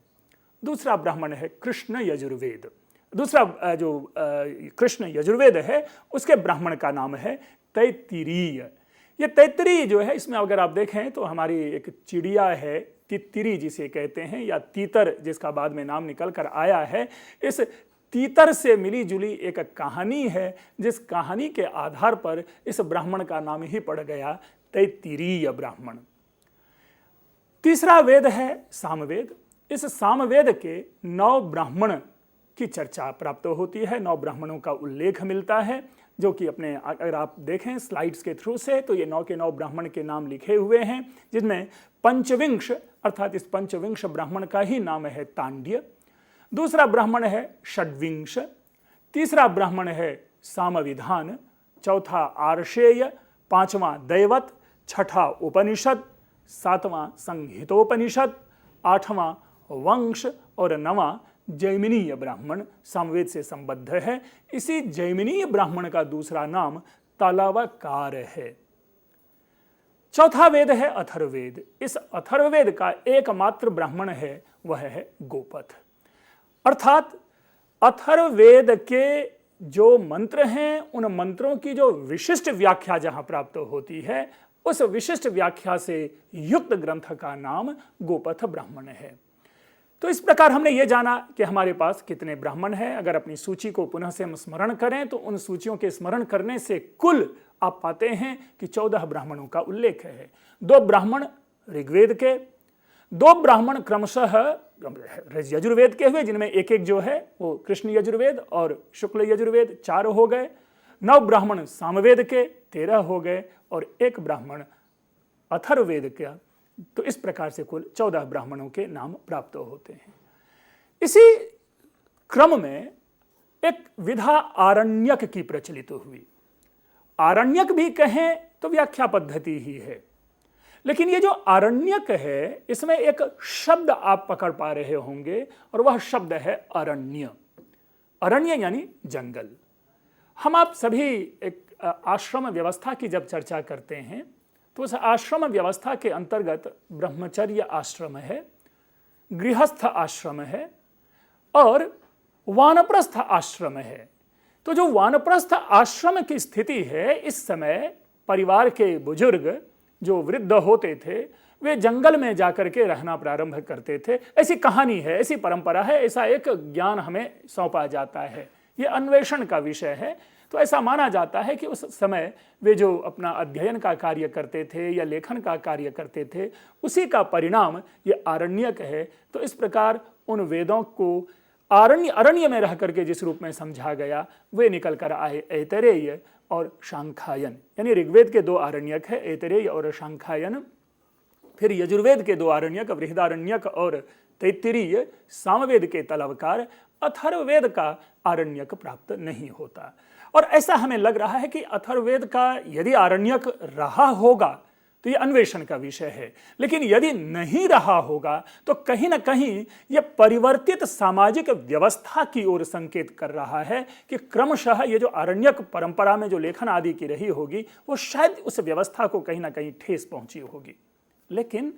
दूसरा ब्राह्मण है कृष्ण यजुर्वेद। दूसरा जो कृष्ण यजुर्वेद है उसके ब्राह्मण का नाम है तैत्तिरीय। ये तैत्तिरीय जो है, इसमें अगर आप देखें तो हमारी एक चिड़िया है तित्तिरी जिसे कहते हैं, या तीतर जिसका बाद में नाम निकल कर आया है, इस तीतर से मिली जुली एक कहानी है, जिस कहानी के आधार पर इस ब्राह्मण का नाम ही पड़ गया तैत्तिरीय ब्राह्मण। तीसरा वेद है सामवेद। इस सामवेद के 9 ब्राह्मण की चर्चा प्राप्त होती है, 9 ब्राह्मणों का उल्लेख मिलता है, जो कि अपने अगर आप देखें स्लाइड्स के थ्रू से तो ये 9 के 9 ब्राह्मण के नाम लिखे हुए हैं, जिसमें पंचविंश अर्थात इस पंचविंश ब्राह्मण का ही नाम है तांड्य। दूसरा ब्राह्मण है षड्विंश। तीसरा ब्राह्मण है सामविधान। चौथा आर्षेय। पांचवां दैवत। छठा उपनिषद। सातवां संहितोपनिषद। आठवां वंश और नवां जैमिनीय ब्राह्मण सामवेद से संबद्ध है। इसी जैमिनीय ब्राह्मण का दूसरा नाम तालावकार है। चौथा वेद है अथर्ववेद। इस अथर्ववेद का एकमात्र ब्राह्मण है, वह है गोपथ। अर्थात अथर्ववेद के जो मंत्र हैं उन मंत्रों की जो विशिष्ट व्याख्या जहां प्राप्त होती है, उस विशिष्ट व्याख्या से युक्त ग्रंथ का नाम गोपथ ब्राह्मण है। तो इस प्रकार हमने ये जाना कि हमारे पास कितने ब्राह्मण हैं। अगर अपनी सूची को पुनः से हम स्मरण करें तो उन सूचियों के स्मरण करने से कुल आप पाते हैं कि 14 ब्राह्मणों का उल्लेख है। 2 ब्राह्मण ऋग्वेद के, 2 ब्राह्मण क्रमशः यजुर्वेद के हुए, जिनमें एक एक जो है वो कृष्ण यजुर्वेद और शुक्ल यजुर्वेद 4 हो गए। 9 ब्राह्मण सामवेद के 13 हो गए और 1 ब्राह्मण अथर्ववेद का। तो इस प्रकार से कुल 14 ब्राह्मणों के नाम प्राप्त होते हैं। इसी क्रम में एक विधा आरण्यक की प्रचलित हुई। आरण्यक भी कहें तो व्याख्या पद्धति ही है, लेकिन ये जो आरण्यक है इसमें एक शब्द आप पकड़ पा रहे होंगे और वह शब्द है अरण्य। अरण्य यानी जंगल। हम आप सभी एक आश्रम व्यवस्था की जब चर्चा करते हैं तो उस आश्रम व्यवस्था के अंतर्गत ब्रह्मचर्य आश्रम है, गृहस्थ आश्रम है और वानप्रस्थ आश्रम है। तो जो वानप्रस्थ आश्रम की स्थिति है, इस समय परिवार के बुजुर्ग जो वृद्ध होते थे वे जंगल में जाकर के रहना प्रारंभ करते थे। ऐसी कहानी है, ऐसी परंपरा है, ऐसा एक ज्ञान हमें सौंपा जाता है। ये अन्वेषण का विषय है। तो ऐसा माना जाता है कि उस समय वे जो अपना अध्ययन का कार्य करते थे या लेखन का कार्य करते थे, उसी का परिणाम ये आरण्यक है। तो इस प्रकार उन वेदों को अरण्य में रह करके जिस रूप में समझा गया, वे निकल कर आए ऐतरेय और शांखायन। यानी ऋग्वेद के 2 आरण्यक है, ऐतरेय और शांखायन। फिर यजुर्वेद के 2 आरण्यक, बृहदारण्यक और तैत्तिरीय। सामवेद के तलवकार। अथर्ववेद का आरण्यक प्राप्त नहीं होता। और ऐसा हमें लग रहा है कि अथर्ववेद का यदि आरण्यक रहा होगा तो ये अन्वेषण का विषय है, लेकिन यदि नहीं रहा होगा तो कहीं ना कहीं यह परिवर्तित सामाजिक व्यवस्था की ओर संकेत कर रहा है कि क्रमशः ये जो आरण्यक परंपरा में जो लेखन आदि की रही होगी वो शायद उस व्यवस्था को कहीं ना कहीं ठेस पहुंची होगी। लेकिन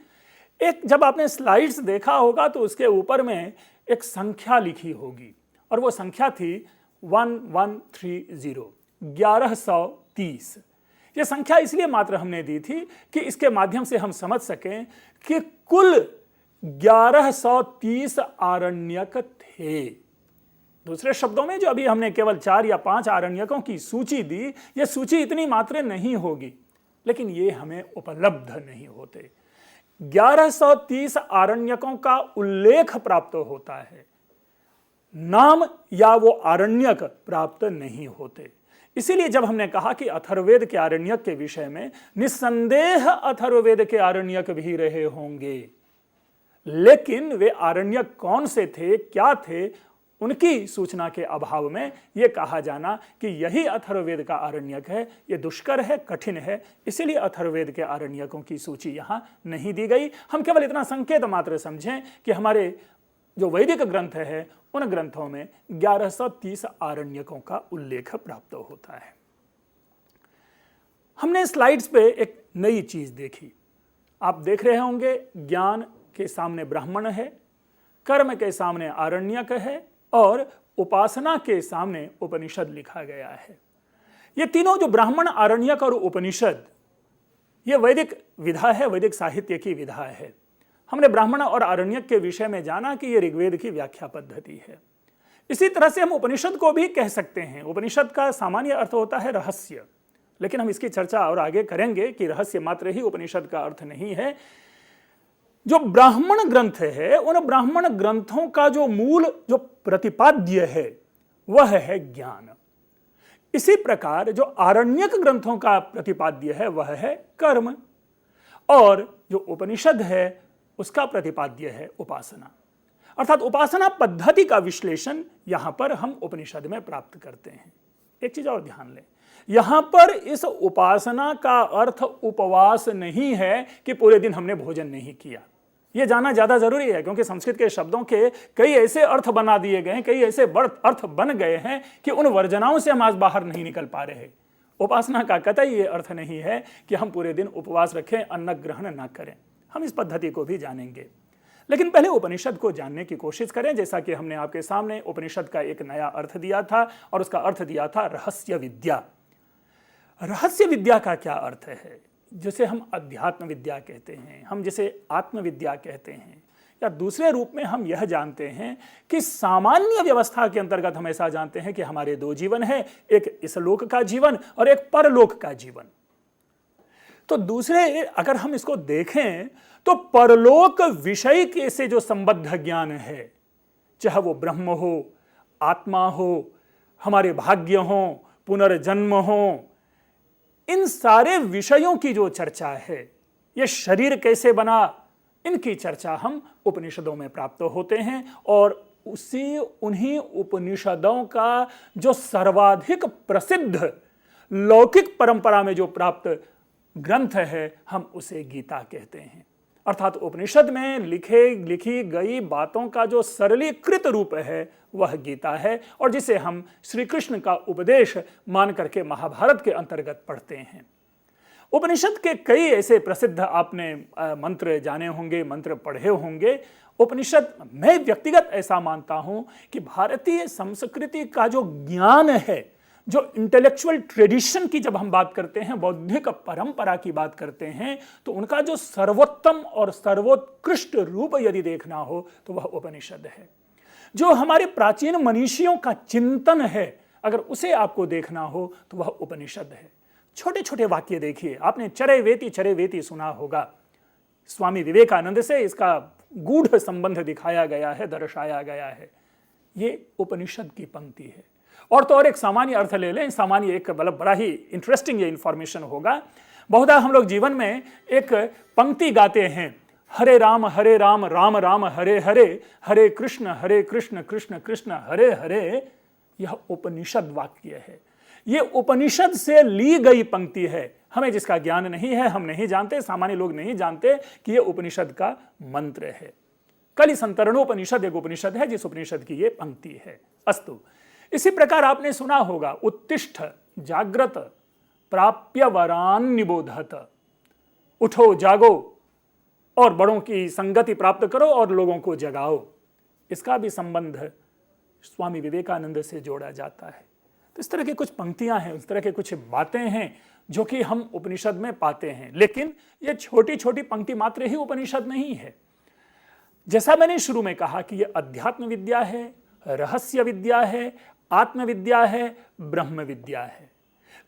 एक जब आपने स्लाइड्स देखा होगा तो उसके ऊपर में एक संख्या लिखी होगी और वो संख्या थी 1130, 1130। यह संख्या इसलिए मात्र हमने दी थी कि इसके माध्यम से हम समझ सकें कि कुल 1130 आरण्यक थे। दूसरे शब्दों में जो अभी हमने केवल 4 या 5 आरण्यकों की सूची दी, यह सूची इतनी मात्र नहीं होगी, लेकिन ये हमें उपलब्ध नहीं होते। 1130 आरण्यकों का उल्लेख प्राप्त होता है, नाम या वो आरण्यक प्राप्त नहीं होते। इसीलिए जब हमने कहा कि अथर्ववेद के आरण्यक के विषय में निस्संदेह अथर्ववेद के आरण्यक भी रहे होंगे, लेकिन वे आरण्यक कौन से थे, क्या थे, उनकी सूचना के अभाव में यह कहा जाना कि यही अथर्ववेद का आरण्यक है, यह दुष्कर है, कठिन है। इसीलिए अथर्ववेद के आरण्यकों की सूची यहां नहीं दी गई। हम केवल इतना संकेत मात्र समझें कि हमारे जो वैदिक ग्रंथ है उन ग्रंथों में 1130 आरण्यकों का उल्लेख प्राप्त होता है। हमने स्लाइड्स पे एक नई चीज देखी। आप देख रहे होंगे, ज्ञान के सामने ब्राह्मण है, कर्म के सामने आरण्यक है और उपासना के सामने उपनिषद लिखा गया है। ये तीनों जो ब्राह्मण, आरण्यक और उपनिषद, ये वैदिक विधा है, वैदिक साहित्य की विधा है। हमने ब्राह्मण और आरण्यक के विषय में जाना कि यह ऋग्वेद की व्याख्या पद्धति है। इसी तरह से हम उपनिषद को भी कह सकते हैं। उपनिषद का सामान्य अर्थ होता है रहस्य, लेकिन हम इसकी चर्चा और आगे करेंगे कि रहस्य मात्र ही उपनिषद का अर्थ नहीं है। जो ब्राह्मण ग्रंथ है, उन ब्राह्मण ग्रंथों का जो मूल जो प्रतिपाद्य है वह है ज्ञान। इसी प्रकार जो आरण्यक ग्रंथों का प्रतिपाद्य है वह है कर्म, और जो उपनिषद है उसका प्रतिपाद्य है उपासना। अर्थात उपासना पद्धति का विश्लेषण यहां पर हम उपनिषद में प्राप्त करते हैं। एक चीज और ध्यान लें, यहां पर इस उपासना का अर्थ उपवास नहीं है कि पूरे दिन हमने भोजन नहीं किया। यह जानना ज्यादा जरूरी है, क्योंकि संस्कृत के शब्दों के कई ऐसे अर्थ बना दिए गए हैं, कई ऐसे बड़ अर्थ बन गए हैं कि उन वर्जनाओं से हम आज बाहर नहीं निकल पा रहे। उपासना का कतई ये अर्थ नहीं है कि हम पूरे दिन उपवास रखें, अन्न ग्रहण न करें। हम इस पद्धति को भी जानेंगे, लेकिन पहले उपनिषद को जानने की कोशिश करें। जैसा कि हमने आपके सामने उपनिषद का एक नया अर्थ दिया था, और उसका अर्थ दिया था रहस्य विद्या। रहस्य विद्या का क्या अर्थ है? जिसे हम अध्यात्म विद्या कहते हैं, हम जिसे आत्मविद्या कहते हैं, या दूसरे रूप में हम यह जानते हैं कि सामान्य व्यवस्था के अंतर्गत हम ऐसा जानते हैं कि हमारे 2 जीवन है, एक इस लोक का जीवन और एक परलोक का जीवन। तो दूसरे अगर हम इसको देखें तो परलोक विषय के से जो संबद्ध ज्ञान है, चाहे वो ब्रह्म हो, आत्मा हो, हमारे भाग्य हो, पुनर्जन्म हो, इन सारे विषयों की जो चर्चा है, ये शरीर कैसे बना, इनकी चर्चा हम उपनिषदों में प्राप्त होते हैं। और उन्हीं उपनिषदों का जो सर्वाधिक प्रसिद्ध लौकिक परंपरा में जो प्राप्त ग्रंथ है, हम उसे गीता कहते हैं। अर्थात उपनिषद में लिखी गई बातों का जो सरलीकृत रूप है वह गीता है, और जिसे हम श्री कृष्ण का उपदेश मान करके महाभारत के अंतर्गत पढ़ते हैं। उपनिषद के कई ऐसे प्रसिद्ध आपने मंत्र जाने होंगे, मंत्र पढ़े होंगे। उपनिषद, मैं व्यक्तिगत ऐसा मानता हूं कि भारतीय संस्कृति का जो ज्ञान है, जो इंटेलेक्चुअल ट्रेडिशन की जब हम बात करते हैं, बौद्धिक परंपरा की बात करते हैं, तो उनका जो सर्वोत्तम और सर्वोत्कृष्ट रूप यदि देखना हो तो वह उपनिषद है। जो हमारे प्राचीन मनीषियों का चिंतन है, अगर उसे आपको देखना हो तो वह उपनिषद है। छोटे छोटे वाक्य देखिए, आपने चरे वेति सुना होगा। स्वामी विवेकानंद से इसका गूढ़ संबंध दिखाया गया है, दर्शाया गया है। ये उपनिषद की पंक्ति है। और तो और एक सामान्य अर्थ ले लें, सामान्य एक मतलब बड़ा ही इंटरेस्टिंग ये इंफॉर्मेशन होगा। बहुधा हम लोग जीवन में एक पंक्ति गाते हैं, हरे राम राम राम हरे हरे, हरे कृष्ण कृष्ण कृष्ण हरे हरे। यह उपनिषद वाक्य है, ये उपनिषद से ली गई पंक्ति है। हमें जिसका ज्ञान नहीं है, हम नहीं जानते, सामान्य लोग नहीं जानते कि यह उपनिषद का मंत्र है। कलि संतरणोपनिषद एक उपनिषद है जिस उपनिषद की यह पंक्ति है। अस्तु, इसी प्रकार आपने सुना होगा, उत्तिष्ठ जाग्रत प्राप्य वरान निबोधत, उठो जागो और बड़ों की संगति प्राप्त करो और लोगों को जगाओ। इसका भी संबंध स्वामी विवेकानंद से जोड़ा जाता है। तो इस तरह की कुछ पंक्तियां हैं, इस तरह के कुछ बातें हैं जो कि हम उपनिषद में पाते हैं। लेकिन ये छोटी छोटी पंक्ति मात्र ही उपनिषद नहीं है। जैसा मैंने शुरू में कहा कि यह अध्यात्म विद्या है, रहस्य विद्या है, आत्मविद्या है, ब्रह्म विद्या है।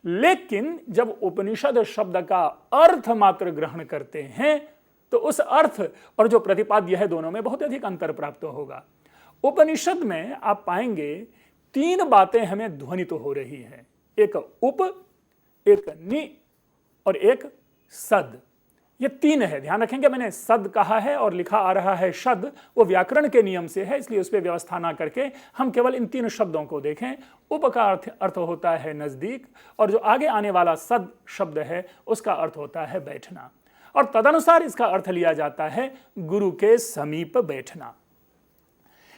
लेकिन जब उपनिषद शब्द का अर्थ मात्र ग्रहण करते हैं तो उस अर्थ और जो प्रतिपाद्य है दोनों में बहुत अधिक अंतर प्राप्त होगा। उपनिषद में आप पाएंगे तीन बातें हमें ध्वनित हो रही हैं, एक उप, एक नि और एक सद। ये तीन है, ध्यान रखेंगे। मैंने सद कहा है और लिखा आ रहा है शद, वो व्याकरण के नियम से है, इसलिए उस पर व्यवस्था ना करके हम केवल इन तीन शब्दों को देखें। उप का अर्थ होता है नजदीक, और जो आगे आने वाला सद शब्द है उसका अर्थ होता है बैठना, और तदनुसार इसका अर्थ लिया जाता है गुरु के समीप बैठना।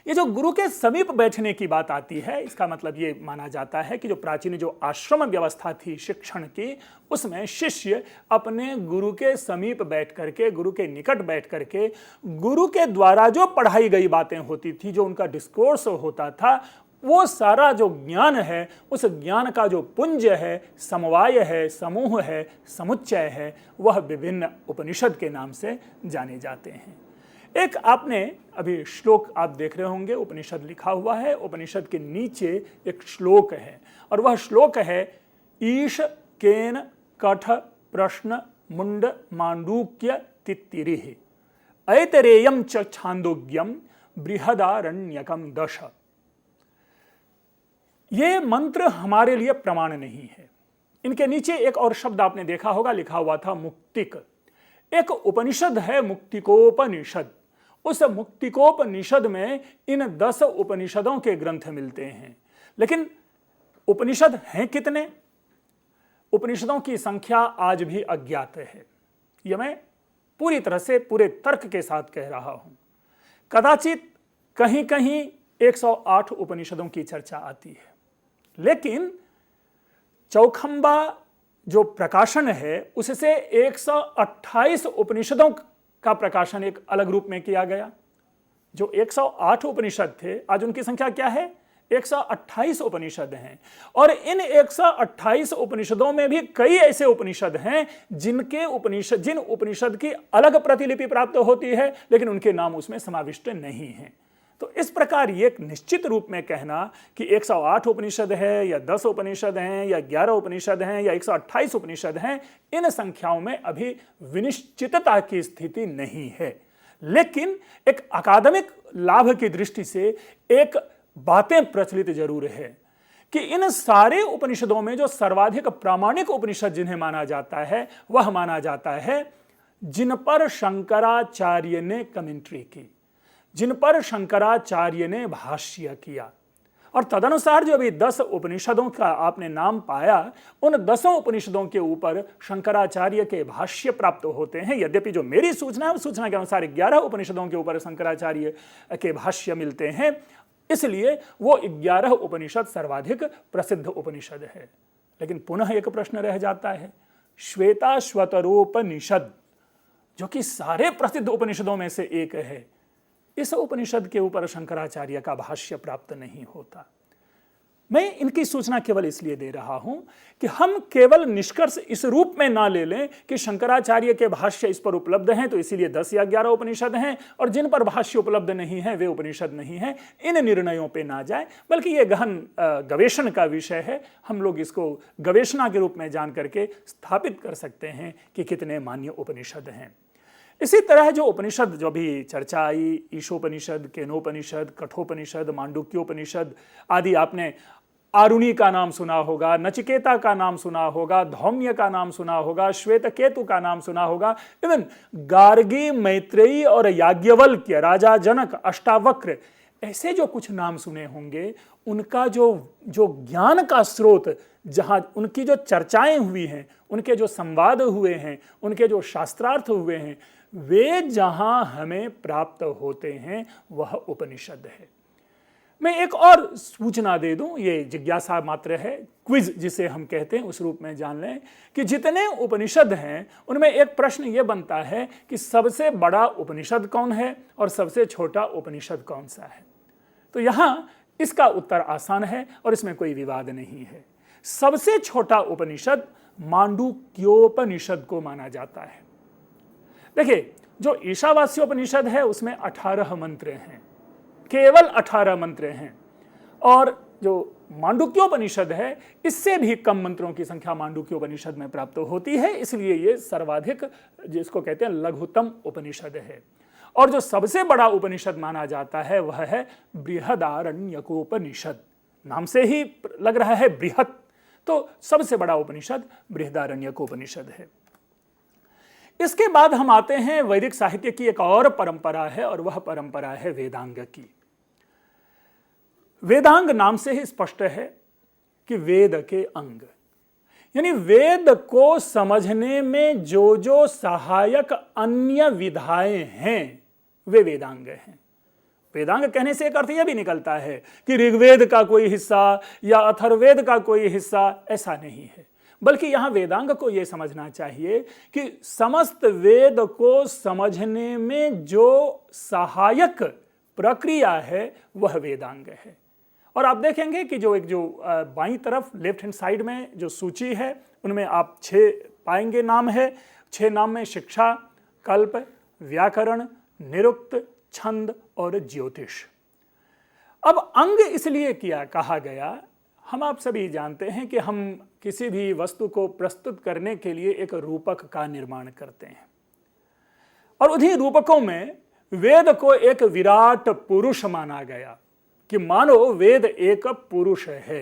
ये जो गुरु के समीप बैठने की बात आती है, इसका मतलब ये माना जाता है कि जो प्राचीन जो आश्रम व्यवस्था थी शिक्षण की, उसमें शिष्य अपने गुरु के समीप बैठ करके, गुरु के निकट बैठ करके, गुरु के द्वारा जो पढ़ाई गई बातें होती थी, जो उनका डिस्कोर्स होता था, वो सारा जो ज्ञान है, उस ज्ञान का जो पुंज है, समवाय है, समूह है, समुच्चय है, वह विभिन्न उपनिषद के नाम से जाने जाते हैं। एक आपने अभी श्लोक आप देख रहे होंगे, उपनिषद लिखा हुआ है, उपनिषद के नीचे एक श्लोक है, और वह श्लोक है ईश केन कठ प्रश्न मुंड मांडूक्य तित्तिरिः ऐतरेयम च छांदोग्यम बृहदारण्यकम दश। ये मंत्र हमारे लिए प्रमाण नहीं है। इनके नीचे एक और शब्द आपने देखा होगा, लिखा हुआ था मुक्तिक। एक उपनिषद है मुक्तिकोपनिषद। उस मुक्तिकोपनिषद में इन 10 उपनिषदों के ग्रंथ मिलते हैं। लेकिन उपनिषद हैं कितने? उपनिषदों की संख्या आज भी अज्ञात है। यह मैं पूरी तरह से पूरे तर्क के साथ कह रहा हूं। कदाचित कहीं कहीं 108 उपनिषदों की चर्चा आती है, लेकिन चौखंबा जो प्रकाशन है उससे 128 उपनिषदों का प्रकाशन एक अलग रूप में किया गया। जो 108 उपनिषद थे, आज उनकी संख्या क्या है? 128 उपनिषद हैं। और इन 128 उपनिषदों में भी कई ऐसे उपनिषद हैं जिन उपनिषद की अलग प्रतिलिपि प्राप्त होती है, लेकिन उनके नाम उसमें समाविष्ट नहीं है। तो इस प्रकार ये एक निश्चित रूप में कहना कि 108 उपनिषद है या 10 उपनिषद हैं या 11 उपनिषद हैं या 128 उपनिषद हैं, इन संख्याओं में अभी विनिश्चितता की स्थिति नहीं है। लेकिन एक अकादमिक लाभ की दृष्टि से एक बातें प्रचलित जरूर है कि इन सारे उपनिषदों में जो सर्वाधिक प्रामाणिक उपनिषद जिन्हें माना जाता है वह माना जाता है जिन पर शंकराचार्य ने कमेंट्री की, जिन पर शंकराचार्य ने भाष्य किया। और तदनुसार जो अभी 10 उपनिषदों का आपने नाम पाया, उन 10 उपनिषदों के ऊपर शंकराचार्य के भाष्य प्राप्त होते हैं। यद्यपि जो मेरी सूचना है उस सूचना के अनुसार 11 उपनिषदों के ऊपर शंकराचार्य के भाष्य मिलते हैं, इसलिए वो 11 उपनिषद सर्वाधिक प्रसिद्ध उपनिषद है। लेकिन पुनः एक प्रश्न रह जाता है, श्वेताश्वतरोपनिषद जो कि सारे प्रसिद्ध उपनिषदों में से एक है, इस उपनिषद के ऊपर शंकराचार्य का भाष्य प्राप्त नहीं होता। मैं इनकी सूचना केवल इसलिए दे रहा हूं कि हम केवल निष्कर्ष इस रूप में ना ले लें कि शंकराचार्य के भाष्य इस पर उपलब्ध हैं तो इसीलिए 10 या 11 उपनिषद हैं, और जिन पर भाष्य उपलब्ध नहीं है वे उपनिषद नहीं हैं, इन निर्णयों पे ना जाए, बल्कि ये गहन गवेषण का विषय है। हम लोग इसको गवेषणा के रूप में जान करके स्थापित कर सकते हैं कि कितने मान्य उपनिषद हैं। इसी तरह जो उपनिषद जो भी चर्चा आई, ईशोपनिषद, केनोपनिषद, कठोपनिषद, मांडुक्योपनिषद आदि, आपने आरुणि का नाम सुना होगा, नचिकेता का नाम सुना होगा, धौम्य का नाम सुना होगा, श्वेतकेतु का नाम सुना होगा, इवन गार्गी, मैत्रेयी और याज्ञवल्क्य, राजा जनक, अष्टावक्र, ऐसे जो कुछ नाम सुने होंगे, उनका जो ज्ञान का स्रोत, जहां उनकी जो चर्चाएं हुई हैं, उनके जो संवाद हुए हैं, उनके जो शास्त्रार्थ हुए हैं, वे जहां हमें प्राप्त होते हैं वह उपनिषद है। मैं एक और सूचना दे दूं, ये जिज्ञासा मात्र है, क्विज जिसे हम कहते हैं उस रूप में जान लें कि जितने उपनिषद हैं उनमें एक प्रश्न ये बनता है कि सबसे बड़ा उपनिषद कौन है और सबसे छोटा उपनिषद कौन सा है। तो यहां इसका उत्तर आसान है और इसमें कोई विवाद नहीं है। सबसे छोटा उपनिषद मांडुक्योपनिषद को माना जाता है। देखिए, जो ईशावास्योपनिषद है उसमें 18 मंत्र हैं, केवल 18 मंत्र हैं, और जो मांडुक्योपनिषद है इससे भी कम मंत्रों की संख्या मांडुक्योपनिषद में प्राप्त होती है, इसलिए ये सर्वाधिक, जिसको कहते हैं लघुतम उपनिषद है। और जो सबसे बड़ा उपनिषद माना जाता है वह है बृहदारण्यकोपनिषद। नाम से ही लग रहा है बृहत, तो सबसे बड़ा उपनिषद बृहदारण्यकोपनिषद है। इसके बाद हम आते हैं वैदिक साहित्य की एक और परंपरा है, और वह परंपरा है वेदांग की। वेदांग नाम से ही स्पष्ट है कि वेद के अंग, यानी वेद को समझने में जो जो सहायक अन्य विधाएं हैं वे वेदांग हैं। वेदांग कहने से एक अर्थ यह भी निकलता है कि ऋग्वेद का कोई हिस्सा या अथर्ववेद का कोई हिस्सा, ऐसा नहीं है, बल्कि यहां वेदांग को यह समझना चाहिए कि समस्त वेद को समझने में जो सहायक प्रक्रिया है वह वेदांग है। और आप देखेंगे कि जो बाईं तरफ लेफ्ट हैंड साइड में जो सूची है उनमें आप 6 पाएंगे नाम है। 6 नाम में शिक्षा, कल्प, व्याकरण, निरुक्त, छंद और ज्योतिष। अब अंग इसलिए कहा गया, हम आप सभी जानते हैं कि हम किसी भी वस्तु को प्रस्तुत करने के लिए एक रूपक का निर्माण करते हैं, और उन्हीं रूपकों में वेद को एक विराट पुरुष माना गया कि मानो वेद एक पुरुष है।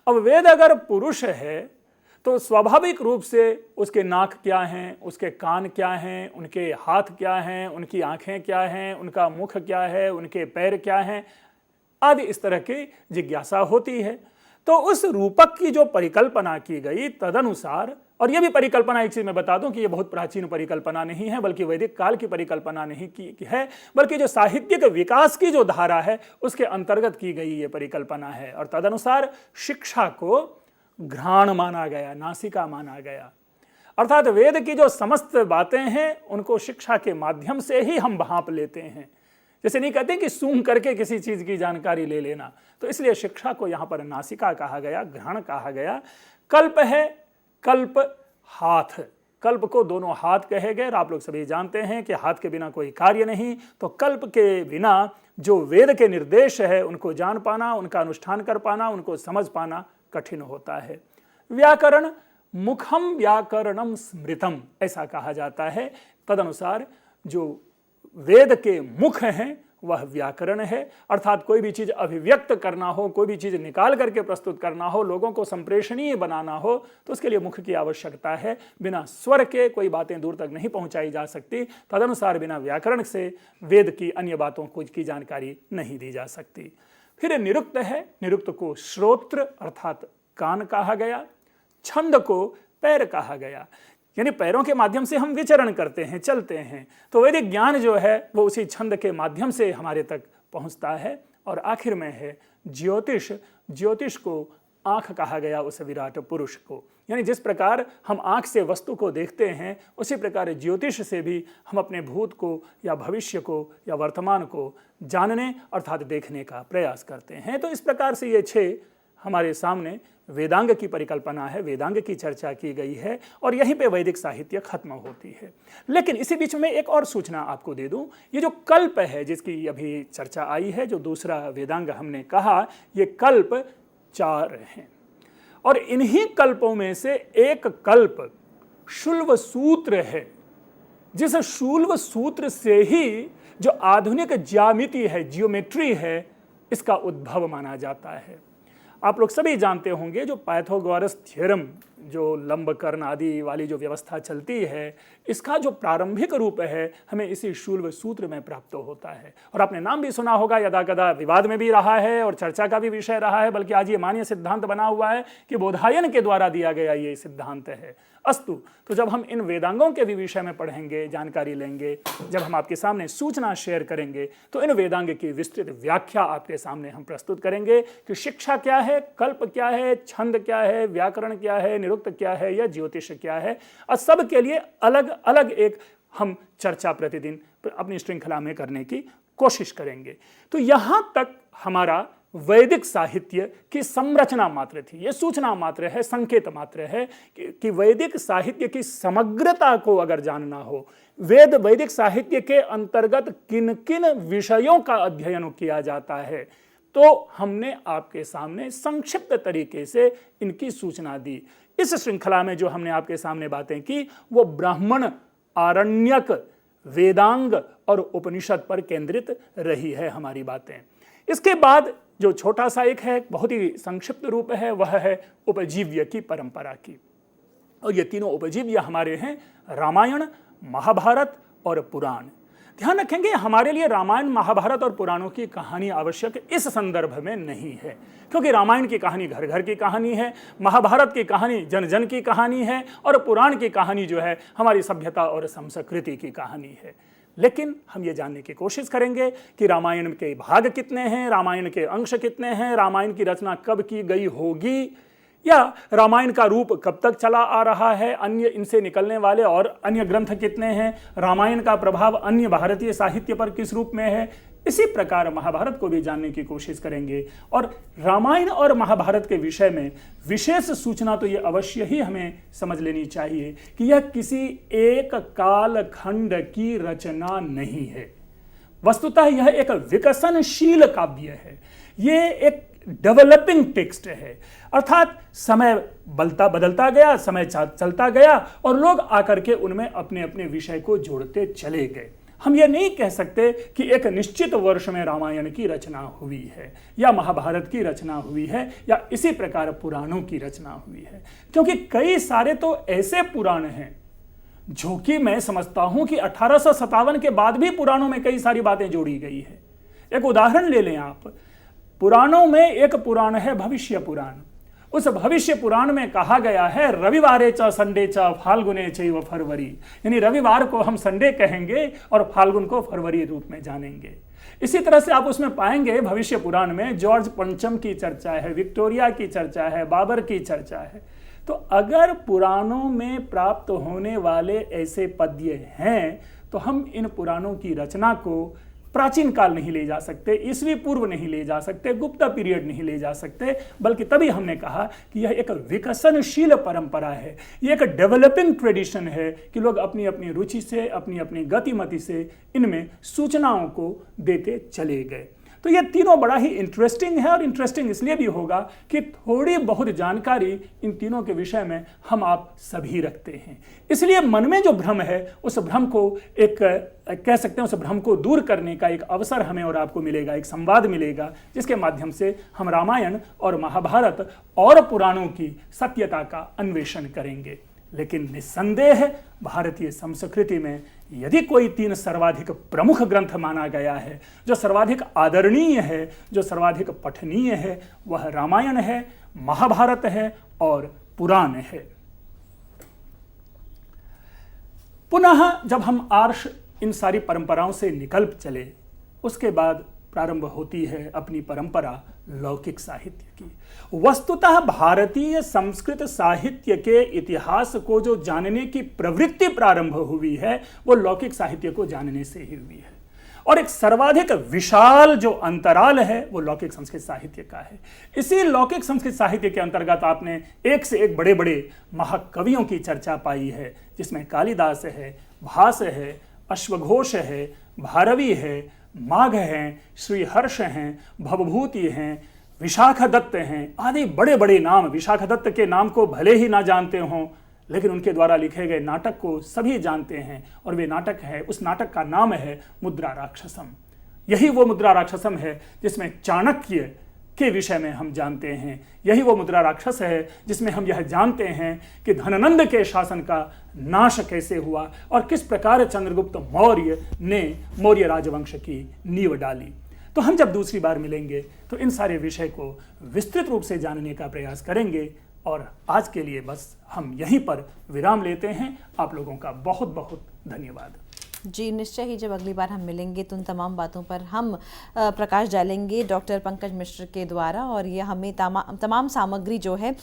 अब वेद अगर पुरुष है तो स्वाभाविक रूप से उसके नाक क्या हैं, उसके कान क्या हैं, उनके हाथ क्या हैं, उनकी आंखें क्या हैं, उनका मुख क्या है, उनके पैर क्या हैं आदि इस तरह की जिज्ञासा होती है। तो उस रूपक की जो परिकल्पना की गई तदनुसार, और यह भी परिकल्पना एक चीज मैं बता दूं कि यह बहुत प्राचीन परिकल्पना नहीं है, बल्कि वैदिक काल की परिकल्पना नहीं की है, बल्कि जो साहित्यिक विकास की जो धारा है उसके अंतर्गत की गई ये परिकल्पना है। और तदनुसार शिक्षा को घ्राण माना गया, नासिका माना गया, अर्थात वेद की जो समस्त बातें हैं उनको शिक्षा के माध्यम से ही हम भांप लेते हैं। जैसे नहीं कहते कि सूंघ करके किसी चीज की जानकारी ले लेना, तो इसलिए शिक्षा को यहां पर नासिका कहा गया, घ्राण कहा गया। कल्प है, कल्प हाथ, कल्प को दोनों हाथ कहे गए। आप लोग सभी जानते हैं कि हाथ के बिना कोई कार्य नहीं, तो कल्प के बिना जो वेद के निर्देश है उनको जान पाना, उनका अनुष्ठान कर पाना, उनको समझ पाना कठिन होता है। व्याकरण मुखम व्याकरणम स्मृतम ऐसा कहा जाता है। तदनुसार जो वेद के मुख हैं वह व्याकरण है, अर्थात कोई भी चीज अभिव्यक्त करना हो, कोई भी चीज निकाल करके प्रस्तुत करना हो, लोगों को संप्रेषणीय बनाना हो, तो उसके लिए मुख की आवश्यकता है। बिना स्वर के कोई बातें दूर तक नहीं पहुंचाई जा सकती। तदनुसार बिना व्याकरण से वेद की अन्य बातों की जानकारी नहीं दी जा सकती। फिर निरुक्त है। निरुक्त को श्रोत्र अर्थात कान कहा गया, छंद को पैर कहा गया, यानी पैरों के माध्यम से हम विचरण करते हैं, चलते हैं। तो वैदिक ज्ञान जो है वो उसी छंद के माध्यम से हमारे तक पहुंचता है। और आखिर में है ज्योतिष। ज्योतिष को आंख कहा गया उस विराट पुरुष को, यानी जिस प्रकार हम आंख से वस्तु को देखते हैं उसी प्रकार ज्योतिष से भी हम अपने भूत को या भविष्य को या वर्तमान को जानने अर्थात देखने का प्रयास करते हैं। तो इस प्रकार से ये 6 हमारे सामने वेदांग की परिकल्पना है, वेदांग की चर्चा की गई है और यहीं पे वैदिक साहित्य खत्म होती है। लेकिन इसी बीच में एक और सूचना आपको दे दूं, ये जो कल्प है जिसकी अभी चर्चा आई है, जो दूसरा वेदांग हमने कहा, ये कल्प 4 हैं और इन्हीं कल्पों में से एक कल्प शुल्व सूत्र है, जिस शुल्व सूत्र से ही जो आधुनिक ज्यामिति है, जियोमेट्री है, इसका उद्भव माना जाता है। आप लोग सभी जानते होंगे जो पाइथागोरस थ्योरम, जो लंबकर्ण आदि वाली जो व्यवस्था चलती है, इसका जो प्रारंभिक रूप है हमें इसी शुल्व सूत्र में प्राप्त होता है। और आपने नाम भी सुना होगा, यदा कदा विवाद में भी रहा है और चर्चा का भी विषय रहा है, बल्कि आज ये मान्य सिद्धांत बना हुआ है कि बोधायन के द्वारा दिया गया ये सिद्धांत है। अस्तु, तो जब हम इन वेदांगों के भी विषय में पढ़ेंगे, जानकारी लेंगे, जब हम आपके सामने सूचना शेयर करेंगे, तो इन वेदांग की विस्तृत व्याख्या आपके सामने हम प्रस्तुत करेंगे कि शिक्षा क्या है, कल्प क्या है, छंद क्या है, व्याकरण क्या है, निरुक्त क्या है या ज्योतिष क्या है। और सब के लिए अलग अलग एक हम चर्चा प्रतिदिन अपनी श्रृंखला में करने की कोशिश करेंगे। तो यहां तक हमारा वैदिक साहित्य की संरचना मात्र थी, यह सूचना मात्र है, संकेत मात्र है कि वैदिक साहित्य की समग्रता को अगर जानना हो, वैदिक साहित्य के अंतर्गत किन किन विषयों का अध्ययन किया जाता है, तो हमने आपके सामने संक्षिप्त तरीके से इनकी सूचना दी। इस श्रृंखला में जो हमने आपके सामने बातें की वो ब्राह्मण, आरण्यक, वेदांग और उपनिषद पर केंद्रित रही है हमारी बातें। इसके बाद जो छोटा सा एक है, बहुत ही संक्षिप्त रूप है, वह है उपजीव्य की परंपरा की। और ये तीनों उपजीव्य हमारे हैं रामायण, महाभारत और पुराण। ध्यान रखेंगे, हमारे लिए रामायण, महाभारत और पुराणों की कहानी आवश्यक इस संदर्भ में नहीं है, क्योंकि रामायण की कहानी घर घर की कहानी है, महाभारत की कहानी जन जन की कहानी है और पुराण की कहानी जो है हमारी सभ्यता और संस्कृति की कहानी है। लेकिन हम ये जानने की कोशिश करेंगे कि रामायण के भाग कितने हैं, रामायण के अंश कितने हैं, रामायण की रचना कब की गई होगी, या रामायण का रूप कब तक चला आ रहा है, अन्य इनसे निकलने वाले और अन्य ग्रंथ कितने हैं, रामायण का प्रभाव अन्य भारतीय साहित्य पर किस रूप में है। इसी प्रकार महाभारत को भी जानने की कोशिश करेंगे। और रामायण और महाभारत के विषय में विशेष सूचना तो ये अवश्य ही हमें समझ लेनी चाहिए कि यह किसी एक कालखंड की रचना नहीं है। वस्तुतः यह एक विकसनशील काव्य है, ये एक डेवलपिंग टेक्स्ट है, अर्थात समय बदलता गया, समय चलता गया और लोग आकर के उनमें अपने अपने विषय को जोड़ते चले गए। हम ये नहीं कह सकते कि एक निश्चित वर्ष में रामायण की रचना हुई है या महाभारत की रचना हुई है या इसी प्रकार पुराणों की रचना हुई है, क्योंकि कई सारे तो ऐसे पुराण हैं जो कि मैं समझता हूं कि 1857 के बाद भी पुराणों में कई सारी बातें जोड़ी गई है। एक उदाहरण ले लें आप, पुराणों में एक पुराण है भविष्य पुराण। उस भविष्य पुराण में कहा गया है रविवारे च संडे च फाल्गुने चैव फरवरी, यानी रविवार को हम संडे कहेंगे और फाल्गुन को फरवरी रूप में जानेंगे। इसी तरह से आप उसमें पाएंगे भविष्य पुराण में जॉर्ज पंचम की चर्चा है, विक्टोरिया की चर्चा है, बाबर की चर्चा है। तो अगर पुराणों में प्राप्त होने वाले ऐसे पद्य हैं तो हम इन पुराणों की रचना को प्राचीन काल नहीं ले जा सकते, ईसवी पूर्व नहीं ले जा सकते, गुप्ता पीरियड नहीं ले जा सकते, बल्कि तभी हमने कहा कि यह एक विकसनशील परंपरा है, यह एक डेवलपिंग ट्रेडिशन है कि लोग अपनी अपनी रुचि से, अपनी अपनी गतिमति से इनमें सूचनाओं को देते चले गए। तो ये तीनों बड़ा ही इंटरेस्टिंग है, और इंटरेस्टिंग इसलिए भी होगा कि थोड़ी बहुत जानकारी इन तीनों के विषय में हम आप सभी रखते हैं। इसलिए मन में जो भ्रम है उस भ्रम को एक कह सकते हैं उस भ्रम को दूर करने का एक अवसर हमें और आपको मिलेगा, एक संवाद मिलेगा, जिसके माध्यम से हम रामायण और महाभारत और पुराणों की सत्यता का अन्वेषण करेंगे। लेकिन निस्संदेह भारतीय संस्कृति में यदि कोई 3 सर्वाधिक प्रमुख ग्रंथ माना गया है, जो सर्वाधिक आदरणीय है, जो सर्वाधिक पठनीय है, वह रामायण है, महाभारत है और पुराण है। पुनः जब हम आर्ष इन सारी परंपराओं से निकल चले, उसके बाद प्रारंभ होती है अपनी परंपरा लौकिक साहित्य की। वस्तुतः भारतीय संस्कृत साहित्य के इतिहास को जो जानने की प्रवृत्ति प्रारंभ हुई है वो लौकिक साहित्य को जानने से ही हुई है, और एक सर्वाधिक विशाल जो अंतराल है वो लौकिक संस्कृत साहित्य का है। इसी लौकिक संस्कृत साहित्य के अंतर्गत आपने एक से एक बड़े बड़े महाकवियों की चर्चा पाई है, जिसमें कालिदास है, भास है, अश्वघोष है, भारवी है, माघ हैं, श्रीहर्ष हैं, भवभूति हैं, विशाखदत्त हैं, आदि बड़े बड़े नाम। विशाखदत्त के नाम को भले ही ना जानते हों, लेकिन उनके द्वारा लिखे गए नाटक को सभी जानते हैं, और वे नाटक है, उस नाटक का नाम है मुद्रा राक्षसम। यही वो मुद्रा राक्षसम है जिसमें चाणक्य के विषय में हम जानते हैं। यही वो मुद्रा राक्षस है जिसमें हम यह जानते हैं कि धननंद के शासन का नाश कैसे हुआ और किस प्रकार चंद्रगुप्त मौर्य ने मौर्य राजवंश की नींव डाली। तो हम जब दूसरी बार मिलेंगे तो इन सारे विषय को विस्तृत रूप से जानने का प्रयास करेंगे, और आज के लिए बस हम यहीं पर विराम लेते हैं। आप लोगों का बहुत बहुत धन्यवाद। जी निश्चय ही, जब अगली बार हम मिलेंगे तो उन तमाम बातों पर हम प्रकाश डालेंगे डॉक्टर पंकज मिश्र के द्वारा, और ये हमें तमाम सामग्री जो है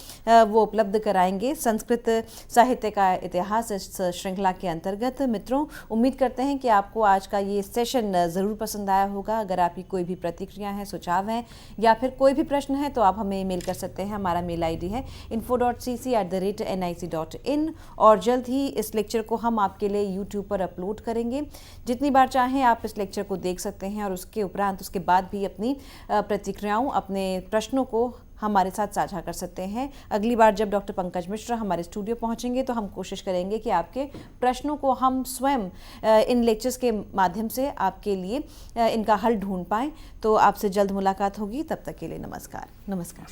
वो उपलब्ध कराएंगे संस्कृत साहित्य का इतिहास इस श्रृंखला के अंतर्गत। मित्रों, उम्मीद करते हैं कि आपको आज का ये सेशन ज़रूर पसंद आया होगा। अगर आपकी कोई भी प्रतिक्रिया है, सुझाव हैं या फिर कोई भी प्रश्न है तो आप हमें ईमेल कर सकते हैं। हमारा मेल ID है info.cc@nic.in, और जल्द ही इस लेक्चर को हम आपके लिए यूट्यूब पर अपलोड करेंगे। जितनी बार चाहें आप इस लेक्चर को देख सकते हैं, और उसके उपरांत उसके बाद भी अपनी प्रतिक्रियाओं, अपने प्रश्नों को हमारे साथ साझा कर सकते हैं। अगली बार जब डॉक्टर पंकज मिश्र हमारे स्टूडियो पहुंचेंगे तो हम कोशिश करेंगे कि आपके प्रश्नों को हम स्वयं इन लेक्चर्स के माध्यम से आपके लिए इनका हल ढूंढ पाएं। तो आपसे जल्द मुलाकात होगी, तब तक के लिए नमस्कार। नमस्कार।